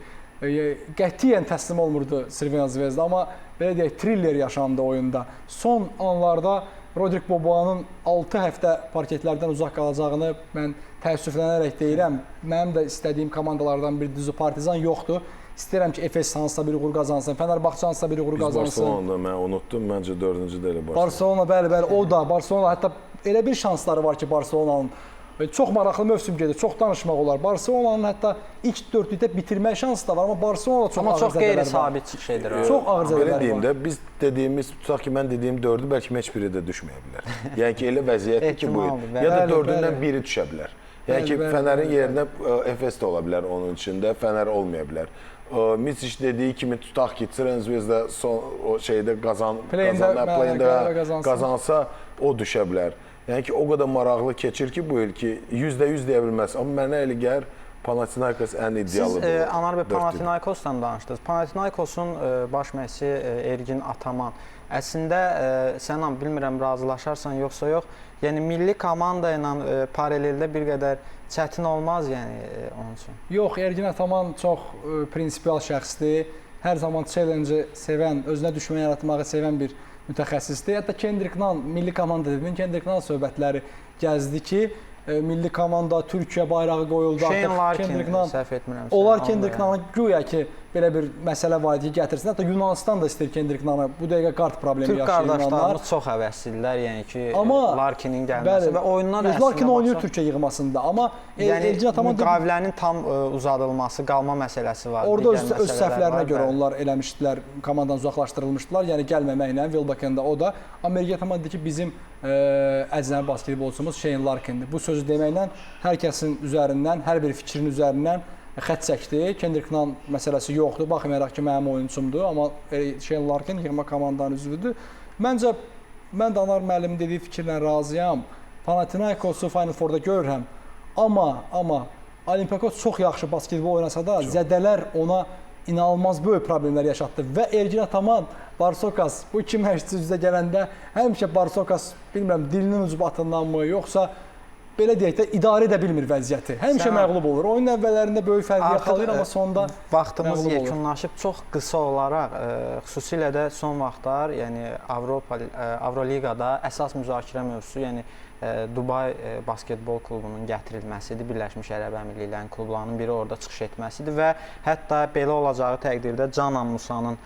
Qətiyyən təslim olmurdu Crvena Zvezda, amma belə deyək, thriller yaşandı oyunda. Son anlarda Rodrik Boboa'nın 6 həftə parketlərdən uzaq qalacağını mən təəssüflənərək deyirəm, mənim də istədiyim komandalardan biri düzü Partizan yoxdur. İstəyirəm ki, Efes hansısa bir uğur qazansın, Fenerbahçe hansısa bir uğur qazansın. Barcelona mən unutdum, məncə 4-cü də elə Barcelona, bəli, o da. Barcelona hətta elə bir şansları var ki, Barcelonanın çox maraqlı mövsüm gedir, çox danışmaq olar. Barcelonanın hətta ilk dördlükdə bitirmək şansı da var, amma Barcelona çox ağır zədələr var. Amma çox qeyri-sabit çıxış edir. Çox ağır zədələr var. Belə deyim də, biz dediyimiz, tutaq ki, mən dediyim 4-ü bəlkə heç biri də düşməyə bilər. Yəni ki, elə vəziyyətdir ki, bu il. Ya da 4-ündən biri düşə bilər. Yəni ki, Fənərin yerinə Efes də ola bilər onun içində, Fənər olmaya bilər. Misic dediyi kimi tutaq ki, Crvena Zvezda son o şeydə qazansa o düşə bilər. Yəni ki, o qədər maraqlı keçir ki, bu il ki, 100% deyə bilməz. Amma mənə elə gəlir Panathinaikos ən idealıdır. Siz Anar bəy Panathinaikosdan danışdınız. Panathinaikosun baş məşqçisi Ergin Ataman. Əslində sənlə bilmirəm razılaşarsan yoxsa yox. Yəni milli komanda ilə paraleldə bir qədər çətin olmaz, yəni onun üçün. Yox, Ergin Ataman çox prinsipial şəxsdir. Hər zaman challenge sevən, özünə düşmən yaratmağı sevən bir mütəxəssisdir. Hətta Kendrick Nunn, milli komanda dedin, Kendrick Nunn söhbətləri gəzdi ki, milli komanda Türkiyə bayrağı qoyuldu. Shane Larkin, səhv etmirəmsə. Onlar Kendrick Nunn'a güya ki, belə bir məsələ var idi ki, gətirsin. Hətta Yunanistan da istəyir Kendrick Nun'a. Bu dəqiqə kart problemi yaşayır Türk qardaşlarımız çox həvəslidirlər, yəni ki, Larkinin gəlməsi və oyundan əslində Larkin oynayır Türkiyə yığmasında, amma Ergin Ataman müqavilənin tam uzadılması, qalma məsələsi var. Orada öz səhvlərinə görə onlar eləmişdilər, komandadan uzaqlaşdırılmışdılar. Yəni gəlməməklə Wilbeck'in də o da. Amma Ergin Ataman dedi ki, bizim əcnəbi basketbolçumuz Shane Larkindir. Bu sözü deməklə hər kəsin üzərindən, hər bir fikrin üzərindən xətt çəkdi. Kendrick Nunn məsələsi yoxdur. Baxmayaraq ki, mənim oyuncumdur, amma Shane Larkin yığma komandanın üzvüdür. Məncə mən də Anar müəllimin dediyi fikirlə razıyam. Panathinaikosu Final Four-da görürəm. Amma Olympiakos çox yaxşı basketbol oynasa da zədələr ona inanılmaz böyük problemlər yaşatdı və Ergin Ataman, Barsokas bu iki məşqçi üzə gələndə həmişə Barsokas bilmirəm dilinin ucu batındanmı, yoxsa belə deyək də idarə edə bilmir vəziyyəti. Həmişə məğlub olur. Oyunun əvvəllərində böyük fərq yaxalayır, amma sonda vaxtımız yekunlaşıb. Çox qısa olaraq, xüsusilə də son vaxtlar, yəni Avroliqada əsas müzakirə mövzusu, yəni Dubay basketbol klubunun gətirilməsidir. Birləşmiş Ərəb Əmirliklərinin klublarının biri orada çıxış etməsidir və hətta belə olacağı təqdirdə Canan Musa'nın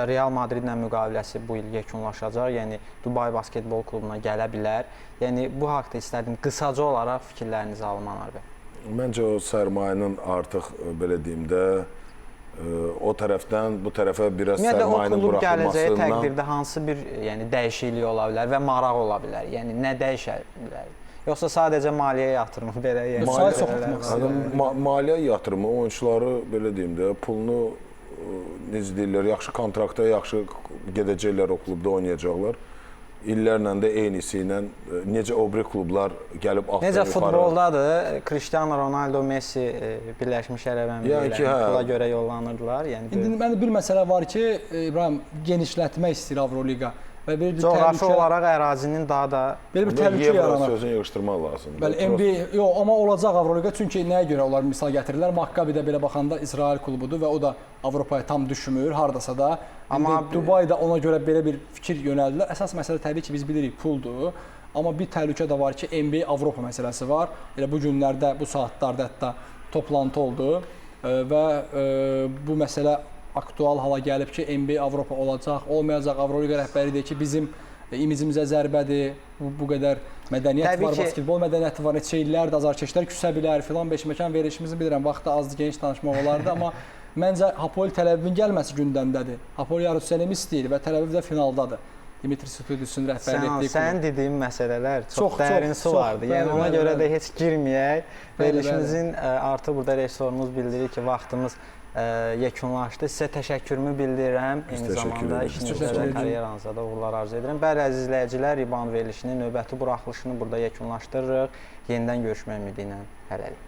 Real Madridlə müqaviləsi bu il yekunlaşacaq. Yəni Dubay basketbol klubuna gələ bilər. Yəni bu haqqda istədim qısaca olaraq fikirlərinizi alım Anar bəy. Məncə o sərmayənin artıq belə deyim də o tərəfdən bu tərəfə biraz sərmayənin buraxılmasından gələcəyi təqdirdə hansı bir yəni dəyişiklik ola bilər və maraq ola bilər. Yəni nə dəyişə bilər? Yoxsa sadəcə maliyyə yatırımı belə yəni maliyyə yatırımı oyunçuları belə deyim də pulunu necə deyirlər, yaxşı kontrakta, yaxşı gedəcəklər o klubda oynayacaqlar. İllərlə də eynisi ilə necə o biri klublar gəlib axtarır. Necə futboldadır, Cristiano Ronaldo, Messi Birləşmiş Ərəb Əmirliklərinin pula görə yollanırdılar. Yəni İndi bir məsələ var ki, İbrahim genişlətmək istəyir Avroliqa və bir coğrafi olaraq ərazinin daha da belə bir təhlükə yaranır. Sözünü yığışdırmaq lazımdır. Bəli, NBA yox, amma olacaq Avroliqa, çünki nəyə görə onlar misal gətirirlər? Maccabi-də belə baxanda İsrail klubudur və o da Avropaya tam düşmür, hardasa da. Amma Dubayda ona görə belə bir fikir yönəldilər. Əsas məsələ təbii ki, biz bilirik puldur. Amma bir təhlükə də var ki, NBA Avropa məsələsi var. Elə bu günlərdə, bu saatlarda hətta toplantı oldu və bu məsələ aktual hala gəlib ki, NBA Avropa olacaq, olmayacaq. Avroliqa rəhbəri deyir ki, bizim imicimizə zərbədir, bu qədər mədəniyyət var, basketbol mədəniyyəti var, neçə illərdir azarkeşlər küsə bilər filan, beşməkan verilişimizi bilirəm, vaxtda azdır, geniş danışmaq olardı, amma məncə Hapoel Təl-Əvivin gəlməsi gündəmdədir. Hapoel Yerusəlimi istəyir və Təl-Əviv də finaldadır. Dimitri Stoidisin rəhbərlik etdiyi klub. Sənin dediyin məsələlər çox dərin su vardı. Yəni ona görə də heç girməyək. Verilişimizin artıq burada rejissorumuz bildirir ki, vaxtımız yekunlaşdı. Sizə təşəkkürümü bildirirəm. Eyni zamanda işinizdə də, karyeranızda da uğurlar arzu edirəm. Bəli, əziz izləyicilər, Rebound verilişinin növbəti buraxılışını burada yekunlaşdırırıq. Yenidən görüşmək ümidi ilə hələlik.